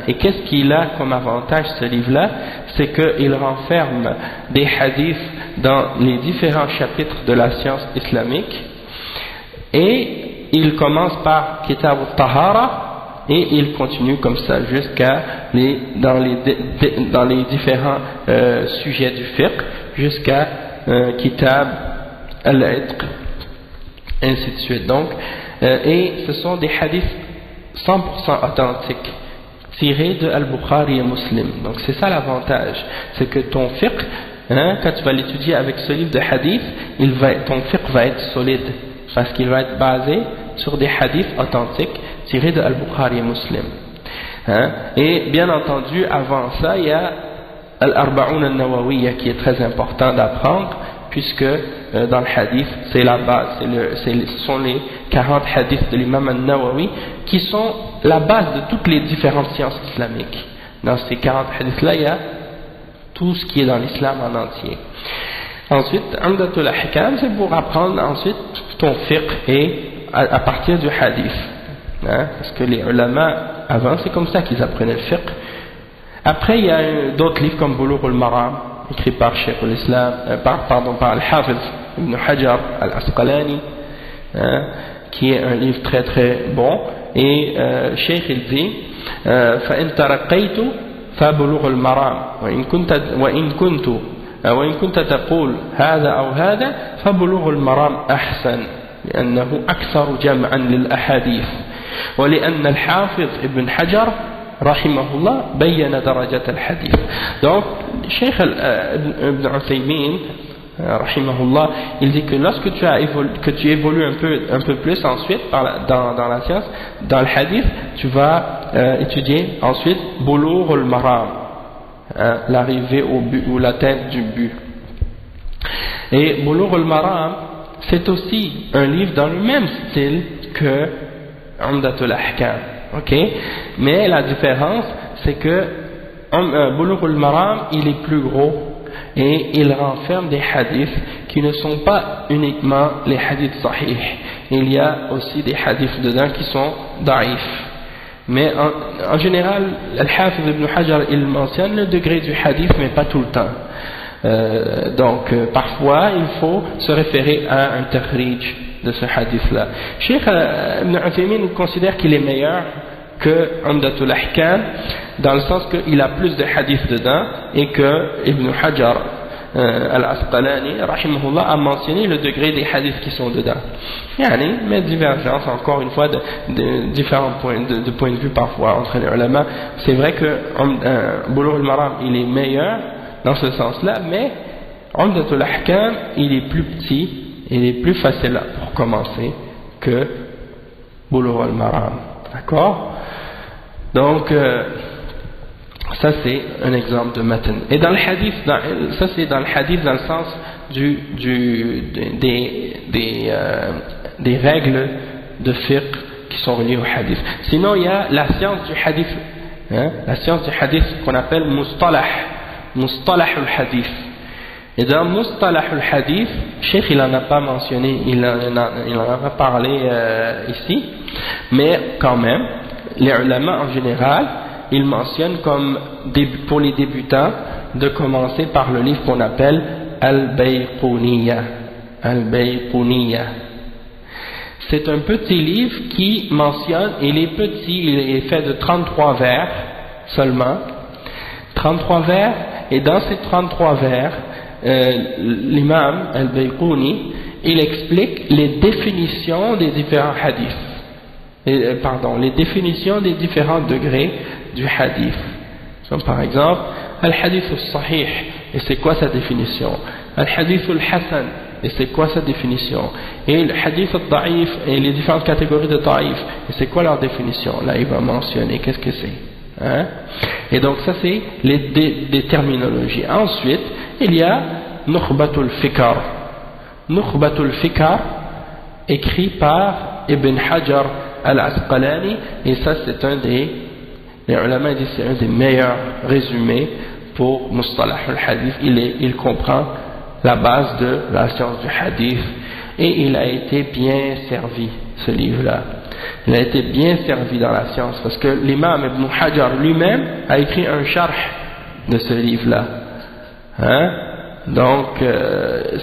B: Et qu'est-ce qu'il a comme avantage ce livre-là? C'est qu'il renferme des hadiths dans les différents chapitres de la science islamique. Et il commence par Kitab al-Tahara et il continue comme ça jusqu'à dans les différents sujets du fiqh jusqu'à Kitab al-Itq, ainsi de suite. Donc, et ce sont des hadiths 100% authentiques tirés de Al-Bukhari et Muslim. Donc c'est ça l'avantage, c'est que ton fiqh, quand tu vas l'étudier avec ce livre de hadith, ton fiqh va être solide parce qu'il va être basé sur des hadiths authentiques tirés de Al-Bukhari et Muslim. Et bien entendu, avant ça, il y a Al-Arba'un al-Nawawiyya qui est très important d'apprendre, puisque dans le hadith, c'est la base, ce sont les 40 hadiths de l'imam al-Nawawi qui sont la base de toutes les différentes sciences islamiques. Dans ces 40 hadiths-là, il y a tout ce qui est dans l'islam en entier. Ensuite, Umdatul Ahkam, c'est pour apprendre ensuite ton fiqh et à partir du hadith. Parce que les ulama, avant, c'est comme ça qu'ils apprenaient le fiqh. Après, il y a d'autres livres comme Bulugh al-Maram, écrit par Cheikh al-Islam, par Al-Hafiz Ibn Hajar al-Asqalani, qui est un livre très très bon. Et Cheikh il dit فإن ترقيت فبلوغ المرام وإن كنت تقول هذا أو هذا فبلوغ المرام أحسن لأنه أكثر جمعا للأحاديث ولأن الحافظ ابن حجر رحمه الله بين درجة الحديث. Donc Cheikh Ibn Uthaymin rahimahullah, il dit que lorsque tu évolues un peu plus ensuite dans la science, dans le hadith, tu vas étudier ensuite Bulugh al-Maram, l'arrivée au but ou l'atteinte du but. Et Bulugh al-Maram, c'est aussi un livre dans le même style que Umdatul Ahkam, ok? Mais la différence, c'est que Bulugh al-Maram, il est plus gros et il renferme des hadiths qui ne sont pas uniquement les hadiths sahih. Il y a aussi des hadiths dedans qui sont da'if. Mais en général, Al-Hafiz Ibn Hajar, il mentionne le degré du hadith, mais pas tout le temps. Donc, parfois, il faut se référer à un takhrij de ce hadith-là. Cheikh Ibn Uthaymin considère qu'il est meilleur que Umdatul Ahkam, dans le sens qu'il a plus de hadiths dedans et que Ibn Hajar al-Asqalani rahimahullah a mentionné le degré des hadiths qui sont dedans. Mais divergence encore une fois de différents points de vue parfois entre les ulama. C'est vrai que Bulugh al-Maram il est meilleur dans ce sens-là, mais Umdatul Ahkam il est plus petit, il est plus facile pour commencer que Bulugh al-Maram. D'accord? Donc ça c'est un exemple de matn. Et dans le hadith, ça c'est dans le hadith dans le sens des règles de fiqh qui sont reliées au hadith. Sinon il y a la science du hadith, la science du hadith qu'on appelle mustalah al-hadith. Et dans mustalah al-hadith, Cheikh il en a pas mentionné, il en a pas parlé ici, mais quand même les ulama en général ils mentionnent comme pour les débutants de commencer par le livre qu'on appelle Al-Bayquniyya. C'est un petit livre qui mentionne, il est petit, il est fait de 33 vers seulement, 33 vers, et dans ces 33 vers, l'imam Al-Bayquni, il explique les définitions des différents hadiths. Les définitions des différents degrés du hadith. Donc, par exemple, al-hadith al-sahih, et c'est quoi sa définition, al-hadith al-hasan, et c'est quoi sa définition, et le hadith al-da'if, et les différentes catégories de da'if, et c'est quoi leur définition. Là il va mentionner qu'est-ce que c'est, hein? Et donc ça c'est des terminologies. Ensuite il y a Nukhbatul Fikar. Nukhbatul Fikar, écrit par Ibn Hajar al-Asqalani, et ça c'est les ulama disent c'est un des meilleurs résumés pour Mustalah al-Hadith. Il comprend la base de la science du hadith, et il a été bien servi, ce livre-là. Il a été bien servi dans la science, parce que l'imam Ibn Hajar lui-même a écrit un sharh de ce livre-là, hein? Donc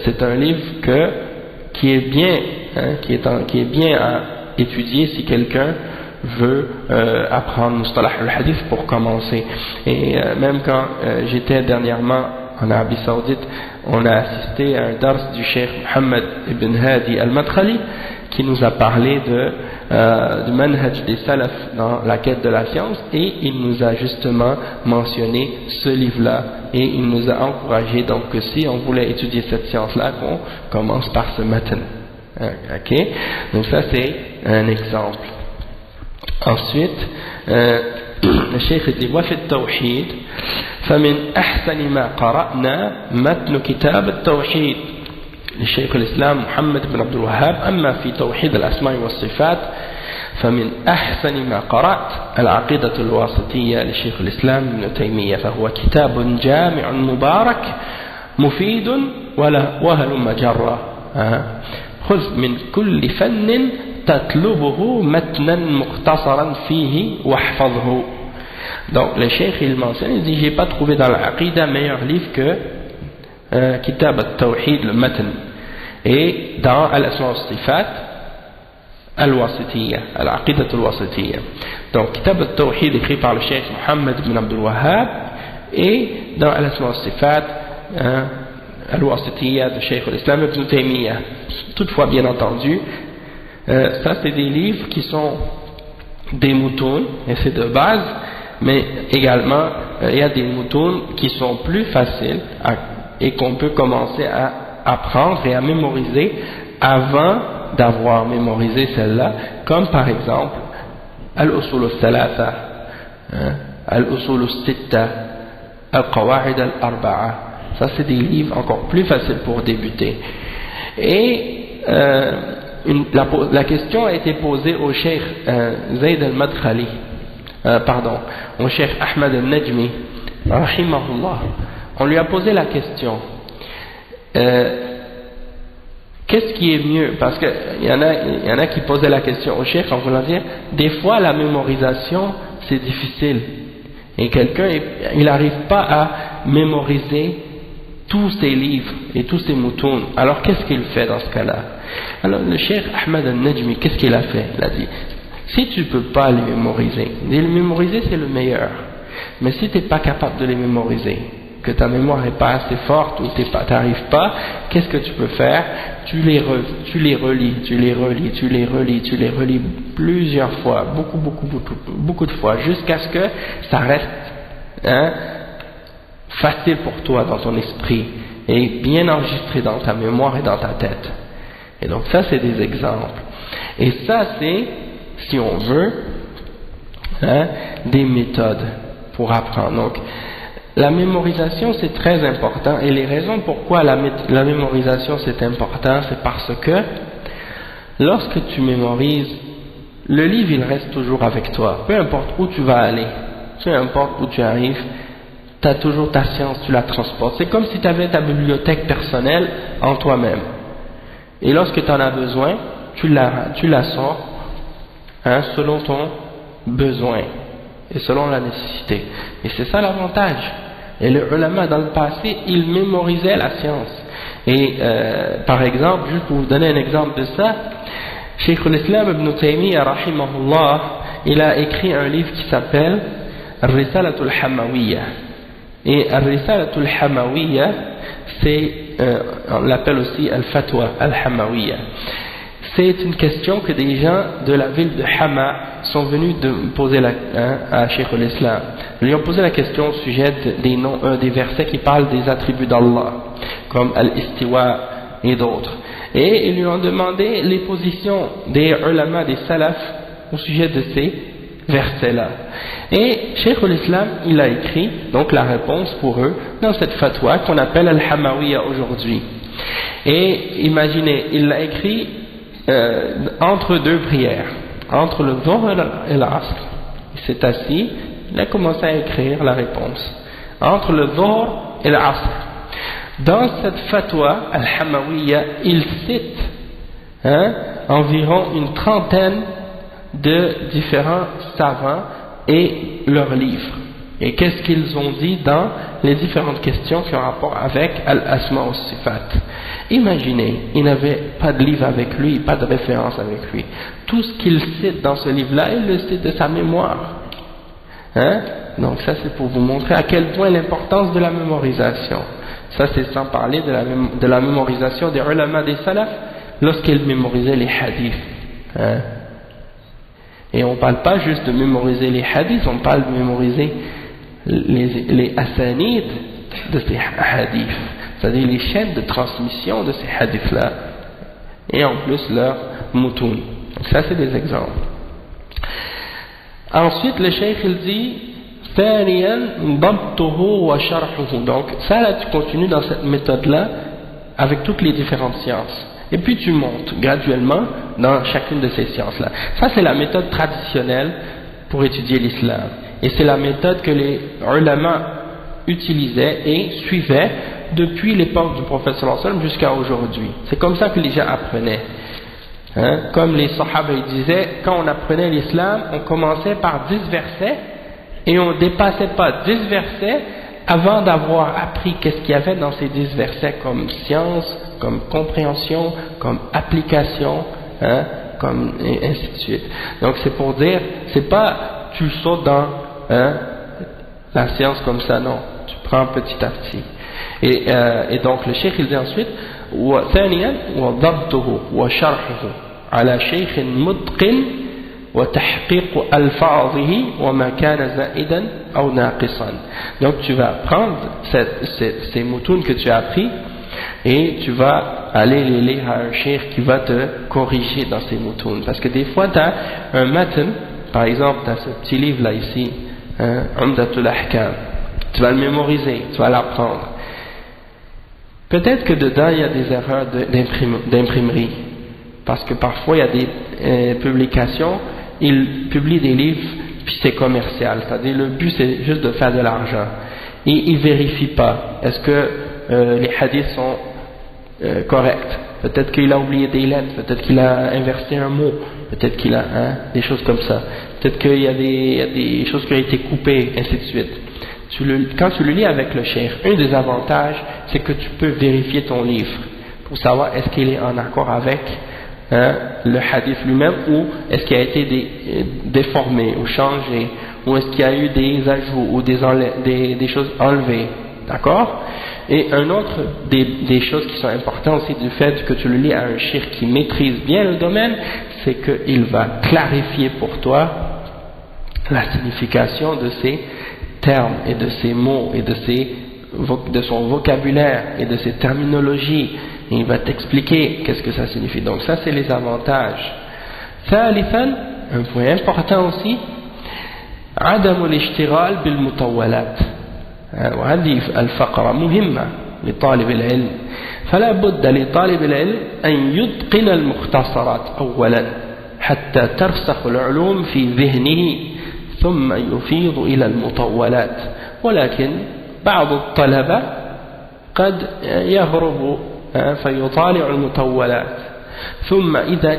B: c'est un livre qui est bien, hein, qui est bien à étudier si quelqu'un veut apprendre Mustalah al-Hadith pour commencer. Et même quand j'étais dernièrement en Arabie Saoudite, on a assisté à un dars du Cheikh Mohammed ibn Hadi al-Madkhali, qui nous a parlé du manhaj des salaf dans la quête de la science, et il nous a justement mentionné ce livre-là, et il nous a encouragé donc que si on voulait étudier cette science-là, qu'on commence par ce matin. Ok, donc ça c'est un exemple. Ensuite le Cheikh dit وفي التوحيد فمن أحسن ما قرأنا متن كتاب التوحيد للشيخ الإسلام محمد بن عبد الوهاب. أما في توحيد الأسماء والصفات فمن أحسن ما قرأت العقيدة الواسطية للشيخ الإسلام ابن تيمية، فهو كتاب جامع مبارك مفيد وهلم جرا، خذ من كل فن تطلبه متنا مختصرا فيه واحفظه. Donc le cheikh il mentionne, il dit j'ai pas trouvé dans l'Aqida meilleur livre que Kitab al-Tawhid, le Matn, et dans Al-Asma al-Sifat al-Wasitiyya, al-Aqidat al-Wasitiyya. Donc Kitab al-Tawhid écrit par le cheikh Mohammed ibn Abdul Wahhab, et dans Al-Asma al-Sifat al-Wasitiyya de Cheikh al-Islam ibn Taymiyyah. Toutefois bien entendu ça c'est des livres qui sont des moutons, et c'est de base, mais également il y a des moutons qui sont plus faciles et qu'on peut commencer à apprendre et à mémoriser avant d'avoir mémorisé celle-là, comme par exemple Al-Usul al-Thalatha, Al-Usul al-Sitta, Al-Qawa'id al-Arba'a. Ça c'est des livres encore plus faciles pour débuter. Et la question a été posée au cheikh Zayd al-Madkhali, au cheikh Ahmad al-Najmi rahimahullah. On lui a posé la question, qu'est-ce qui est mieux, parce qu'il y en a qui posaient la question au cheikh en voulant dire des fois la mémorisation c'est difficile et quelqu'un il n'arrive pas à mémoriser tous ces livres et tous ces moutons, alors qu'est-ce qu'il fait dans ce cas-là? Alors le cheikh Ahmad al-Najmi, qu'est-ce qu'il a fait? Il a dit, si tu ne peux pas les mémoriser, les mémoriser c'est le meilleur, mais si tu n'es pas capable de les mémoriser, que ta mémoire n'est pas assez forte ou tu n'arrives pas, qu'est-ce que tu peux faire? Tu les relis plusieurs fois, beaucoup de fois, jusqu'à ce que ça reste facile pour toi dans ton esprit et bien enregistré dans ta mémoire et dans ta tête. Et donc ça c'est des exemples, et ça c'est, si on veut, des méthodes pour apprendre. Donc la mémorisation c'est très important, et les raisons pourquoi la mémorisation c'est important, c'est parce que lorsque tu mémorises, le livre il reste toujours avec toi, peu importe où tu vas aller, peu importe où tu arrives, tu as toujours ta science, tu la transportes. C'est comme si tu avais ta bibliothèque personnelle en toi-même. Et lorsque tu en as besoin, tu la sors selon ton besoin et selon la nécessité. Et c'est ça l'avantage. Et les ulama dans le passé, ils mémorisaient la science. Et par exemple, juste pour vous donner un exemple de ça, Cheikh al-Islam ibn Taymiyyah rahimahullah, il a écrit un livre qui s'appelle Al-Risalatul Hamawiyya. Et Al-Risalatul Hamawiyya, c'est on l'appelle aussi Al-Fatwa Al-Hamawiyya. c'est une question que des gens de la ville de Hama sont venus de poser à Cheikh al-Islam. Ils lui ont posé la question au sujet des versets qui parlent des attributs d'Allah, comme Al-Istiwa et d'autres. Et ils lui ont demandé les positions des ulama, des salafs, au sujet de ces versets-là. Et Cheikh al-Islam, il a écrit donc la réponse pour eux dans cette fatwa qu'on appelle Al-Hamawiya aujourd'hui. Et imaginez, il l'a écrit entre deux prières, entre le Dhuhr et l'Asr. Il s'est assis, il a commencé à écrire la réponse. Entre le Dhuhr et l'Asr. Dans cette fatwa, Al-Hamawiya, il cite environ une trentaine de différents savants et leurs livres. Et qu'est-ce qu'ils ont dit dans les différentes questions qui ont rapport avec Al-Asma wa Sifat. Imaginez, il n'avait pas de livre avec lui, pas de référence avec lui. Tout ce qu'il cite dans ce livre-là, il le cite de sa mémoire. Donc ça c'est pour vous montrer à quel point l'importance de la mémorisation. Ça c'est sans parler de la mémorisation des ulama des salaf lorsqu'ils mémorisaient les hadiths. Et on ne parle pas juste de mémoriser les hadiths, on parle de mémoriser les asanid de ces hadiths, c'est-à-dire les chaînes de transmission de ces hadiths-là, et en plus leur mutun. Donc ça c'est des exemples. Ensuite le cheikh il dit donc ça là tu continues dans cette méthode-là avec toutes les différentes sciences. Et puis tu montes graduellement dans chacune de ces sciences-là. Ça c'est la méthode traditionnelle pour étudier l'islam. Et c'est la méthode que les ulama utilisaient et suivaient depuis l'époque du prophète sallallahu alayhi wa sallam jusqu'à aujourd'hui. C'est comme ça que les gens apprenaient. Comme les sahaba ils disaient, quand on apprenait l'islam, on commençait par 10 versets et on ne dépassait pas 10 versets avant d'avoir appris qu'est-ce qu'il y avait dans ces 10 versets comme science, comme compréhension, comme application, comme et ainsi de suite. Donc c'est pour dire, c'est pas tu sautes dans la science comme ça, non, tu prends petit à petit. Et donc le cheikh il dit ensuite وثانيا وضبطه وشرحه على شيخ متقن وتحقيق ألفاظه وما كان زائدا أو ناقصا. Donc tu vas prendre ces moutons que tu as appris et tu vas aller les lire à un cheikh qui va te corriger dans ces moutons, parce que des fois tu as un matn, par exemple tu as ce petit livre là ici, Umdatul Ahkam, tu vas le mémoriser, tu vas l'apprendre. Peut-être que dedans il y a des erreurs d'imprimerie, parce que parfois il y a des publications, ils publient des livres puis c'est commercial, c'est-à-dire le but c'est juste de faire de l'argent et ils ne vérifient pas est-ce que les hadiths sont corrects. Peut-être qu'il a oublié des lettres, peut-être qu'il a inversé un mot, peut-être qu'il a des choses comme ça, peut-être qu'il y a des choses qui ont été coupées, ainsi de suite. Quand tu le lis avec le cheikh, un des avantages c'est que tu peux vérifier ton livre pour savoir est-ce qu'il est en accord avec le hadith lui-même, ou est-ce qu'il a été déformé ou changé, ou est-ce qu'il y a eu des ajouts ou des choses enlevées, d'accord? Et un autre des choses qui sont importantes aussi du fait que tu le lis à un cheikh qui maîtrise bien le domaine, c'est qu'il va clarifier pour toi la signification de ces termes et de ces mots et de son vocabulaire et de ses terminologies. Et il va t'expliquer qu'est-ce que ça signifie. Donc ça c'est les avantages. ثالثا, un point important aussi, عدم الاشتغال بالمطولات. وهذه الفقرة مهمة لطالب العلم. فلا بد لطالب العلم أن يتقن المختصرات أولا حتى ترسخ العلوم في ذهنه ثم يفيض إلى المطولات. ولكن بعض الطلبة قد يهرب فيطالع المطولات، ثم إذا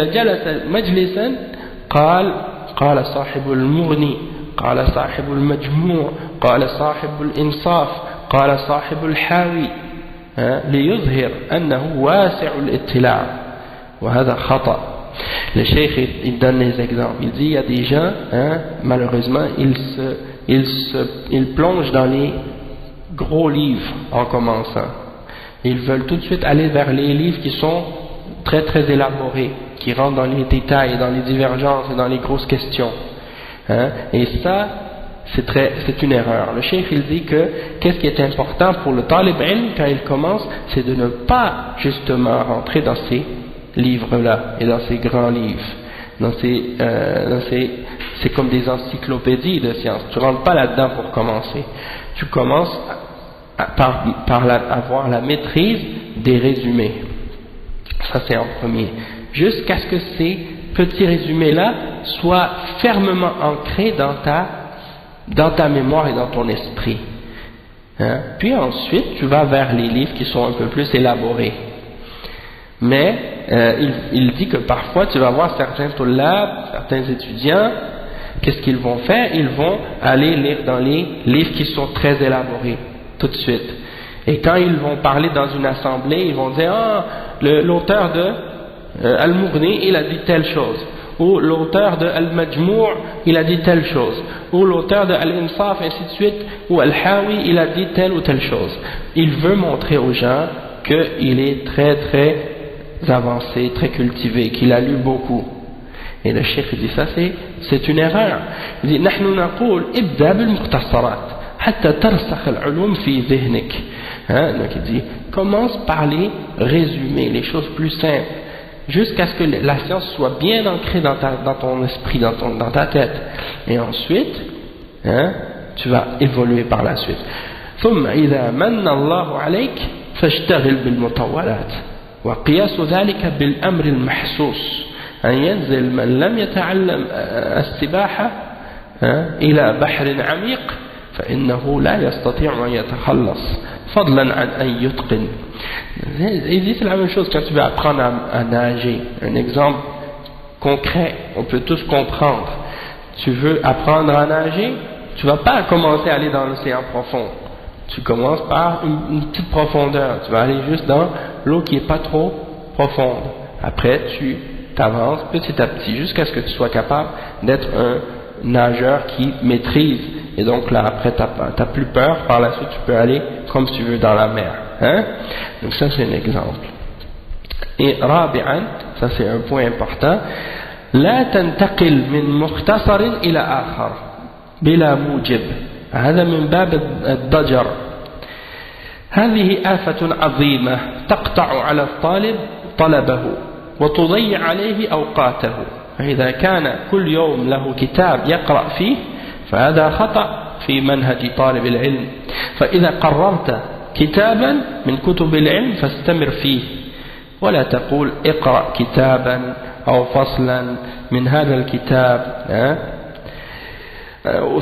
B: جلس مجلسا قال صاحب المغني، قال صاحب المجموع، قال صاحب الإنصاف، قال صاحب الحاوي، ليظهر أنه واسع الاطلاع، وهذا خطأ. Le cheikh il donne les exemples. Il dit il y a des gens, malheureusement, ils plongent dans les gros livres en commençant. Ils veulent tout de suite aller vers les livres qui sont très très élaborés, qui rentrent dans les détails, dans les divergences et dans les grosses questions. Hein? Et ça, c'est une erreur. Le cheikh il dit que qu'est-ce qui est important pour le talib ilm quand il commence, c'est de ne pas justement rentrer dans ces livres-là et dans ces grands livres. C'est comme des encyclopédies de sciences. Tu rentres pas là-dedans pour commencer. Tu commences par avoir la maîtrise des résumés. Ça c'est en premier. Jusqu'à ce que ces petits résumés-là soient fermement ancrés dans ta mémoire et dans ton esprit. Hein? Puis ensuite, tu vas vers les livres qui sont un peu plus élaborés. Mais il dit que parfois, tu vas voir certains tullab, certains étudiants, qu'est-ce qu'ils vont faire? Ils vont aller lire dans les livres qui sont très élaborés, tout de suite. Et quand ils vont parler dans une assemblée, ils vont dire « Ah, l'auteur de Al-Mughni, il a dit telle chose. » Ou l'auteur de Al-Majmou' il a dit telle chose, ou l'auteur de Al-Insaf, ainsi de suite, ou Al-Hawi, il a dit telle ou telle chose. Il veut montrer aux gens qu'il est très très avancé, très cultivé, qu'il a lu beaucoup. Et le cheikh dit ça, c'est une erreur. Il dit نحن نقول ابدأ بالمختصرات حتى ترسخ العلوم في ذهنك. Donc il dit commence par les résumés, les choses plus simples, jusqu'à ce que la science soit bien ancrée dans ton esprit, dans ta tête. Et ensuite, tu vas évoluer par la suite. ثم إذا من الله عليك فاشتغل بالمطولات وقياس ذلك بالأمر المحسوس أن ينزل من لم يتعلم السباحة إلى بحر عميق فإنه لا يستطيع أن يتخلص فضلا عن أن يتقن. Il dit c'est la même chose quand tu veux apprendre à nager. Un exemple concret, on peut tous comprendre. Tu veux apprendre à nager, tu ne vas pas commencer à aller dans l'océan profond. Tu commences par une petite profondeur. Tu vas aller juste dans l'eau qui n'est pas trop profonde. Après, tu t'avances petit à petit jusqu'à ce que tu sois capable d'être un nageur qui maîtrise. Et donc là, après, tu n'as plus peur. Par la suite, tu peux aller comme tu veux dans la mer. Donc ça, c'est un exemple. Et rabi'an, ça c'est un point important, لا تنتقل من مختصر إلى آخر بلا موجب. هذا من باب الضجر. هذه آفة عظيمة تقطع على الطالب طلبه وتضيع عليه أوقاته. فإذا كان كل يوم له كتاب يقرأ فيه فهذا خطأ في منهج طالب العلم. فإذا قررت كتابا من كتب العلم فاستمر فيه ولا تقول اقرأ كتابا أو فصلا من هذا الكتاب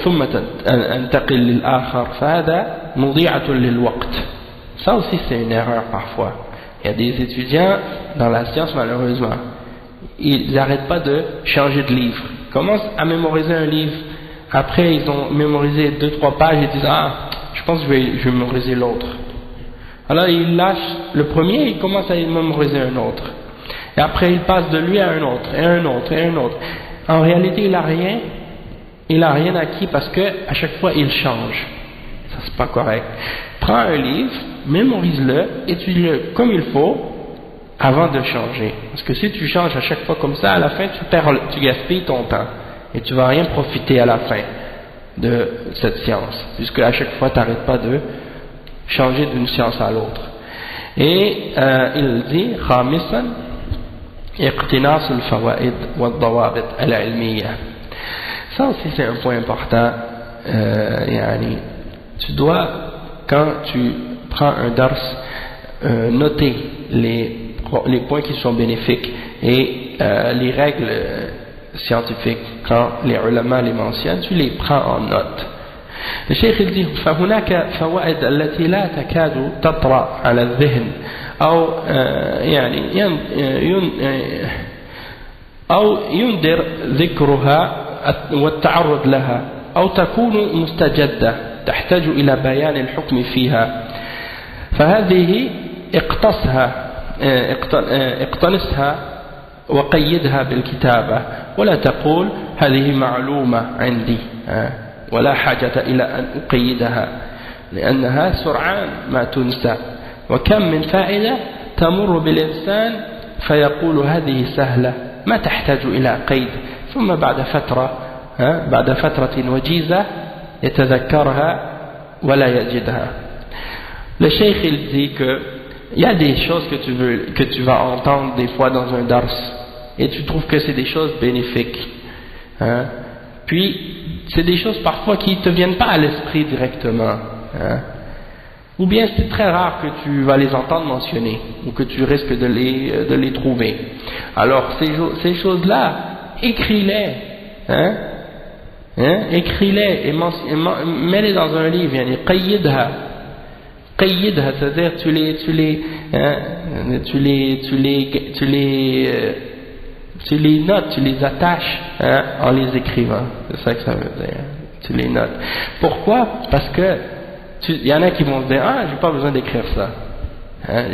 B: ثم انتقل للآخر فهذا مضيعة للوقت. Ça aussi c'est une erreur parfois. Il y a des étudiants dans la science malheureusement, ils n'arrêtent pas de changer de livre. Ils commencent à mémoriser un livre, après ils ont mémorisé 2-3 pages et disent ah je pense que je vais mémoriser l'autre. Alors il lâche le premier et il commence à mémoriser un autre. Et après il passe de lui à un autre, et un autre, et un autre. En réalité il n'a rien acquis parce que à chaque fois il change. Ça c'est pas correct. Prends un livre, mémorise-le, étudie-le comme il faut avant de changer. Parce que si tu changes à chaque fois comme ça, à la fin tu gaspilles ton temps. Et tu ne vas rien profiter à la fin de cette science. Puisque à chaque fois tu n'arrêtes pas de changer d'une science à l'autre. Et il dit خامسا اقتناص الفوائد والضوابط العلمية. Ça aussi c'est un point important. Tu dois, quand tu prends un dars, noter les points qui sont bénéfiques et les règles scientifiques. Quand les ulama les mentionnent, tu les prends en note. Le cheikh il dit فهناك فوائد التي لا تكاد تطرأ على الذهن أو يندر ذكرها والتعرض لها أو تكون مستجدة تحتاج إلى بيان الحكم فيها فهذه اقتنصها وقيدها بالكتابة ولا تقول هذه معلومة عندي ولا حاجة إلى أن أقيدها لأنها سرعان ما تنسى وكم من فائدة تمر بالإنسان فيقول هذه سهلة ما تحتاج إلى قيد ثم بعد فترة وجيزة يتذكرها ولا يجدها. Le cheikh il dit que il y a des choses que tu vas entendre des fois dans un dars et tu trouves que c'est des choses bénéfiques, hein? Puis c'est des choses parfois qui ne te viennent pas à l'esprit directement, hein? Ou bien c'est très rare que tu vas les entendre mentionner ou que tu risques de les trouver. Alors ces choses-là, écris-les, hein? Écris-les et mets-les dans un livre, yani qayyidha, c'est-à-dire tu les notes, tu les attaches, hein, en les écrivant. C'est ça que ça veut dire. Tu les notes. Pourquoi? Parce que il y en a qui vont se dire j'ai pas besoin d'écrire ça. Hein,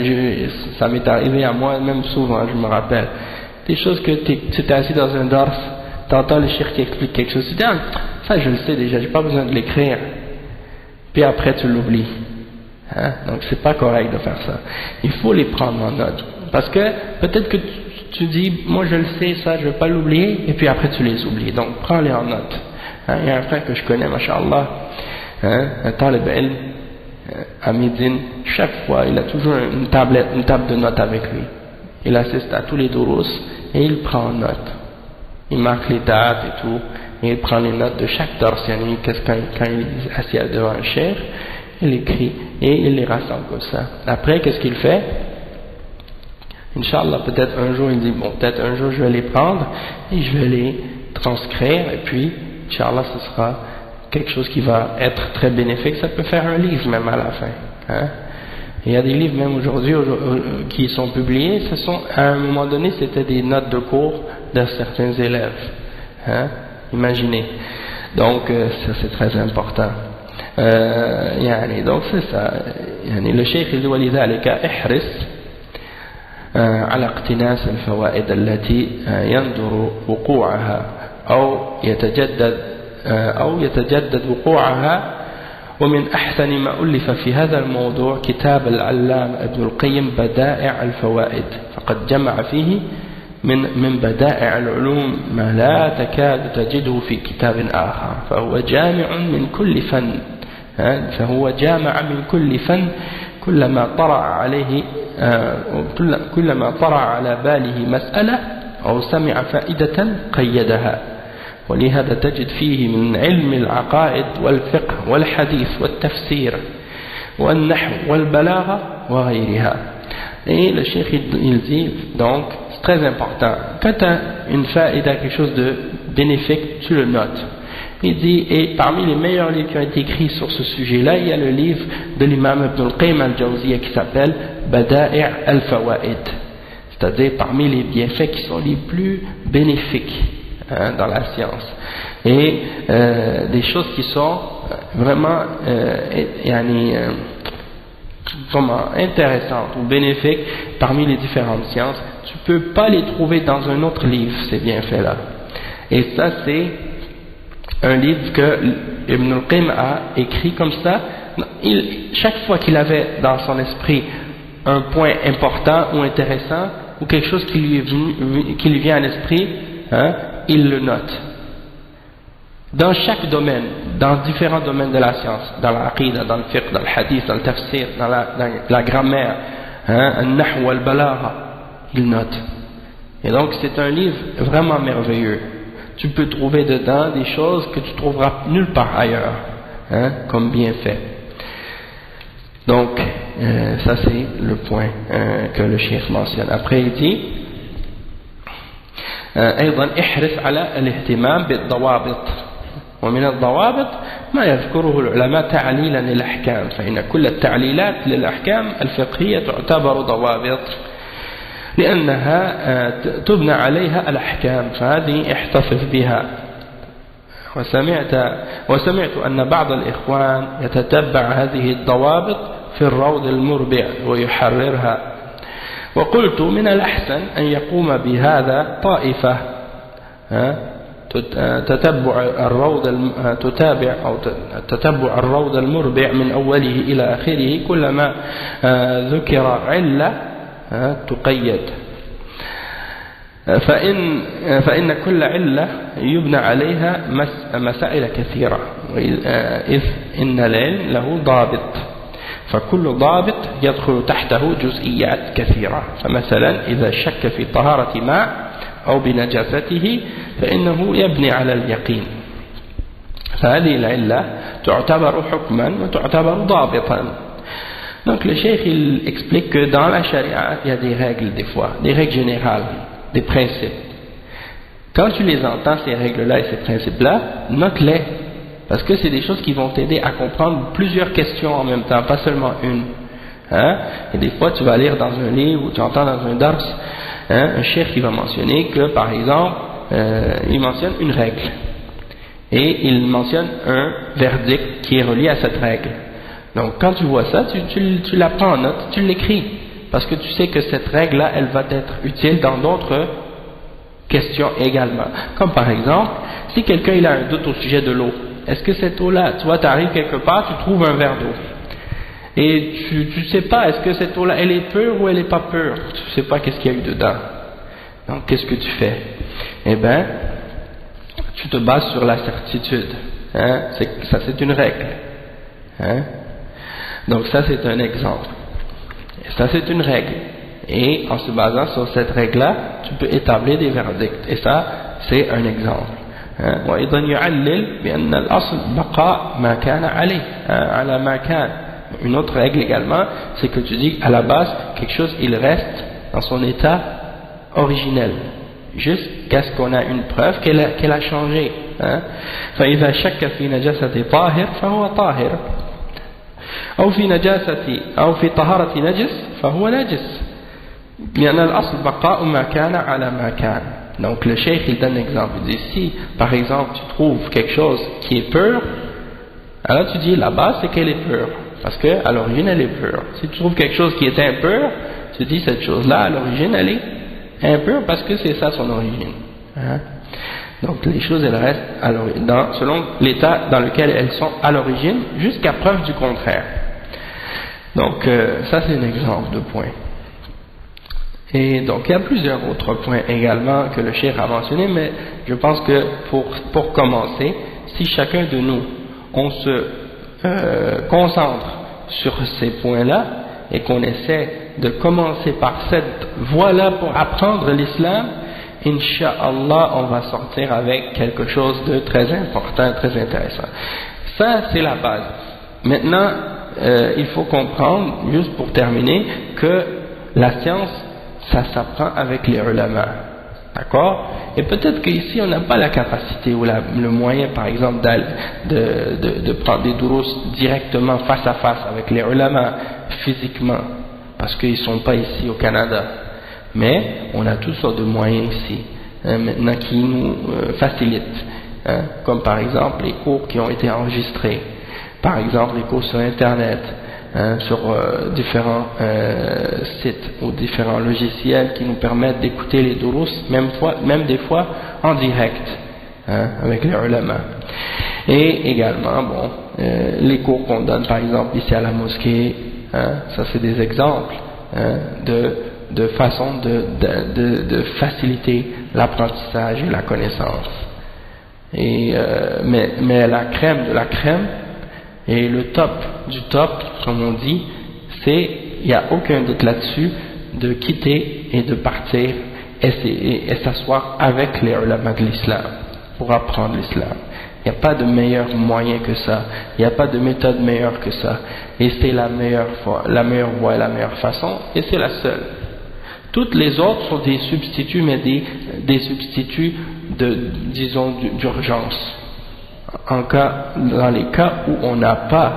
B: ça m'est arrivé à moi même souvent, je me rappelle. Des choses que tu t'es assis dans un dars, t'entends le cheikh qui explique quelque chose, tu dis ça je le sais déjà, j'ai pas besoin de l'écrire. Puis après tu l'oublies. Hein? Donc c'est pas correct de faire ça. Il faut les prendre en note. Parce que peut-être que tu dis moi je le sais ça, je vais pas l'oublier, et puis après tu les oublies. Donc prends-les en note. Hein? Il y a un frère que je connais, masha'Allah, hein? Un talib ilm à Médine, chaque fois il a toujours une table de notes avec lui. Il assiste à tous les durus et il prend en note. Il marque les dates et tout, et il prend les notes de chaque dars. Quand il est assis devant un cheikh, il écrit et il les rassemble comme ça. Après, qu'est-ce qu'il fait? Inch'Allah, peut-être un jour, il dit peut-être un jour je vais les prendre et je vais les transcrire, et puis, Inch'Allah, ce sera quelque chose qui va être très bénéfique. Ça peut faire un livre même à la fin. Hein? Il y a des livres même aujourd'hui qui sont publiés. À un moment donné, c'était des notes de cours de certains élèves. Hein? Imaginez. Donc, ça c'est très important. Donc c'est ça. Le cheikh il dit ولذلك احرص على اقتناس الفوائد التي يندر وقوعها أو يتجدد وقوعها. ومن أحسن ما ألف في هذا الموضوع كتاب العلامة ابن القيم بدائع الفوائد، فقد جمع فيه من بدائع العلوم ما لا تكاد تجده في كتاب آخر، فهو جامع من كل فن كلما طرأ على باله مسألة أو سمع فائدة قيدها. ولهذا تجد فيه من علم العقائد والفقه والحديث والتفسير والنحو والبلاغة وغيرها. Et le cheikh il dit donc c'est très important, quand tu as une faïda, quelque chose de bénéfique, tu le notes. Il dit, et parmi les meilleurs livres qui ont été écrits sur ce sujet-là, il y a le livre de l'imam Ibn al-Qayyim al-Jawziyya qui s'appelle Bada'i' al-Fawaid, c'est-à-dire parmi les bienfaits qui sont les plus bénéfiques, hein, dans la science, et des choses qui sont vraiment vraiment intéressantes ou bénéfiques parmi les différentes sciences. Tu ne peux pas les trouver dans un autre livre, ces bienfaits-là. Et ça, c'est un livre que Ibn al-Qayyim a écrit comme ça. Chaque fois qu'il avait dans son esprit un point important ou intéressant, ou quelque chose qui lui vient à l'esprit, hein, il le note. Dans chaque domaine, dans différents domaines de la science, dans l'aqida, dans le fiqh, dans le hadith, dans le tafsir, dans la grammaire, hein, al-nahu wal-balagha, il note. Et donc c'est un livre vraiment merveilleux. Tu peux trouver dedans des choses que tu trouveras nulle part ailleurs, hein, comme bienfait. Donc ça c'est le point que le cheikh mentionne. Après il dit أيضا احرص على الاهتمام بالضوابط، ومن الضوابط ما يذكره العلماء تعليلا للأحكام، فإن كل التعليلات للأحكام الفقهية تعتبر ضوابط لأنها تبنى عليها الأحكام، فهذه احتفظ بها. وسمعت أن بعض الإخوان يتتبع هذه الضوابط في الروض المربع ويحررها، وقلت من الأحسن أن يقوم بهذا طائفة تتبع الروض المربع من أوله إلى آخره، كلما ذكر علة تقيد. فإن كل علة يبنى عليها مسائل كثيرة إذ إن العلم له ضابط فكل ضابط يدخل تحته جزئيات كثيرة فمثلا إذا شك في طهارة ماء أو بنجاسته فإنه يبني على اليقين فهذه العلة تعتبر حكما وتعتبر ضابطا. Donc le cheikh il explique que dans la charia il y a des règles des fois, des règles générales, des principes. Quand tu les entends ces règles-là et ces principes-là, note-les parce que c'est des choses qui vont t'aider à comprendre plusieurs questions en même temps, pas seulement une. Et des fois tu vas lire dans un livre ou tu entends dans un dars un cheikh qui va mentionner que par exemple il mentionne une règle et il mentionne un verdict qui est relié à cette règle. Donc quand tu vois ça, tu la prends en note, tu l'écris, parce que tu sais que cette règle-là, elle va être utile dans d'autres questions également. Comme par exemple, si quelqu'un il a un doute au sujet de l'eau, est-ce que cette eau-là, tu vois, tu arrives quelque part, tu trouves un verre d'eau, et tu sais pas, est-ce que cette eau-là, elle est pure ou elle est pas pure, tu sais pas qu'est-ce qu'il y a eu dedans. Donc qu'est-ce que tu fais? Eh bien, tu te bases sur la certitude. Ça c'est une règle. Donc ça c'est un exemple. Et ça c'est une règle. Et en se basant sur cette règle-là, tu peux établir des verdicts. Et ça c'est un exemple. وأيضا يعلل بأن الأصل بقاء ما كان عليه على ما كان. Une autre règle également, c'est que tu dis à la base quelque chose il reste dans son état originel. Jusqu'à ce qu'on a une preuve qu'elle a changé. فإذا شك في نجاسة طاهر فهو طاهر أو في نجاسة أو في طهارة نجس فهو نجس لأن الأصل بقاء ما كان على ما كان. Donc le cheikh il donne un exemple, il dit si par exemple tu trouves quelque chose qui est pur, alors tu dis la base c'est qu'elle est pure parce qu'à l'origine elle est pure. Si tu trouves quelque chose qui est impur, tu dis cette chose là à l'origine elle est impure parce que c'est ça son origine. Donc les choses elles restent selon l'état dans lequel elles sont à l'origine jusqu'à preuve du contraire. Donc ça c'est un exemple de point. Et donc il y a plusieurs autres points également que le cheikh a mentionné, mais je pense que pour commencer, si chacun de nous on se concentre sur ces points-là et qu'on essaie de commencer par cette voie-là pour apprendre l'islam, Inch'Allah, on va sortir avec quelque chose de très important, très intéressant. Ça, c'est la base. Maintenant, il faut comprendre, juste pour terminer, que la science, ça s'apprend avec les ulama. D'accord? Et peut-être qu'ici, on n'a pas la capacité ou le moyen, par exemple, de prendre des durous directement face à face avec les ulama, physiquement, parce qu'ils ne sont pas ici au Canada. Mais on a toutes sortes de moyens ici, maintenant qui nous facilitent, comme par exemple les cours qui ont été enregistrés, par exemple les cours sur Internet, sur différents sites ou différents logiciels qui nous permettent d'écouter les durous, même des fois en direct, avec les ulama. Et également, les cours qu'on donne par exemple ici à la mosquée, ça c'est des exemples de façon de faciliter l'apprentissage et la connaissance. Et, mais la crème de la crème et le top du top, comme on dit, il n'y a aucun doute là-dessus, de quitter et de partir et s'asseoir avec les ulama de l'islam pour apprendre l'islam. Il n'y a pas de meilleur moyen que ça, il n'y a pas de méthode meilleure que ça, et c'est la meilleure voie et la meilleure façon, et c'est la seule. Toutes les autres sont des substituts, mais des substituts disons d'urgence. Dans les cas où on n'a pas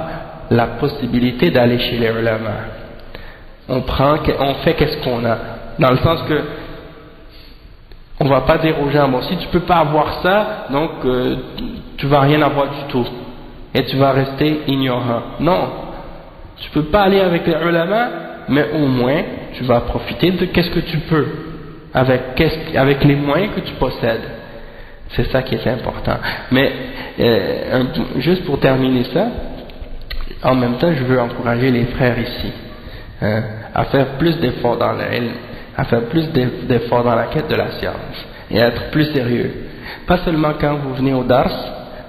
B: la possibilité d'aller chez les ulama, on fait qu'est-ce qu'on a, dans le sens que on va pas dire aux gens, bon, si tu peux pas avoir ça, donc tu vas rien avoir du tout et tu vas rester ignorant. Non, tu peux pas aller avec les ulama, mais au moins tu vas profiter de qu'est-ce que tu peux avec les moyens que tu possèdes. C'est ça qui est important. Mais juste pour terminer ça, en même temps je veux encourager les frères ici à faire plus d'efforts dans l'ilm à faire plus d'efforts dans la quête de la science et à être plus sérieux. Pas seulement quand vous venez au dars,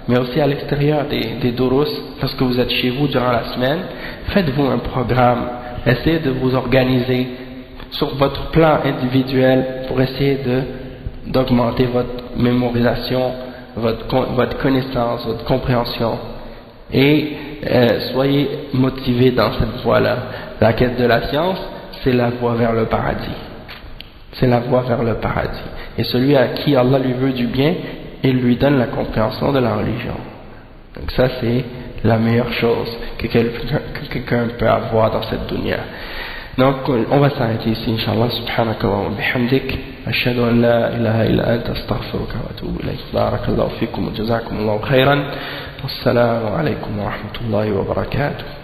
B: mais aussi à l'extérieur des durus, lorsque vous êtes chez vous durant la semaine, faites-vous un programme, essayez de vous organiser sur votre plan individuel pour essayer d'augmenter votre mémorisation, votre connaissance, votre compréhension, et soyez motivés dans cette voie-là. La quête de la science, c'est la voie vers le paradis. C'est la voie vers le paradis. Et celui à qui Allah lui veut du bien, il lui donne la compréhension de la religion. Donc ça, c'est la meilleure chose que quelqu'un peut avoir dans cette dunya. Donc on va s'arrêter ici, Inch'Allah. Subhanakallah wa bihamdik, ashhadu an la ilaha illa anta, astaghfiruka wa atubu ilayk. Barakallahu fikum wa jazakumullahu khairan. Wassalamu alaykum wa rahmatullahi wa barakatuh.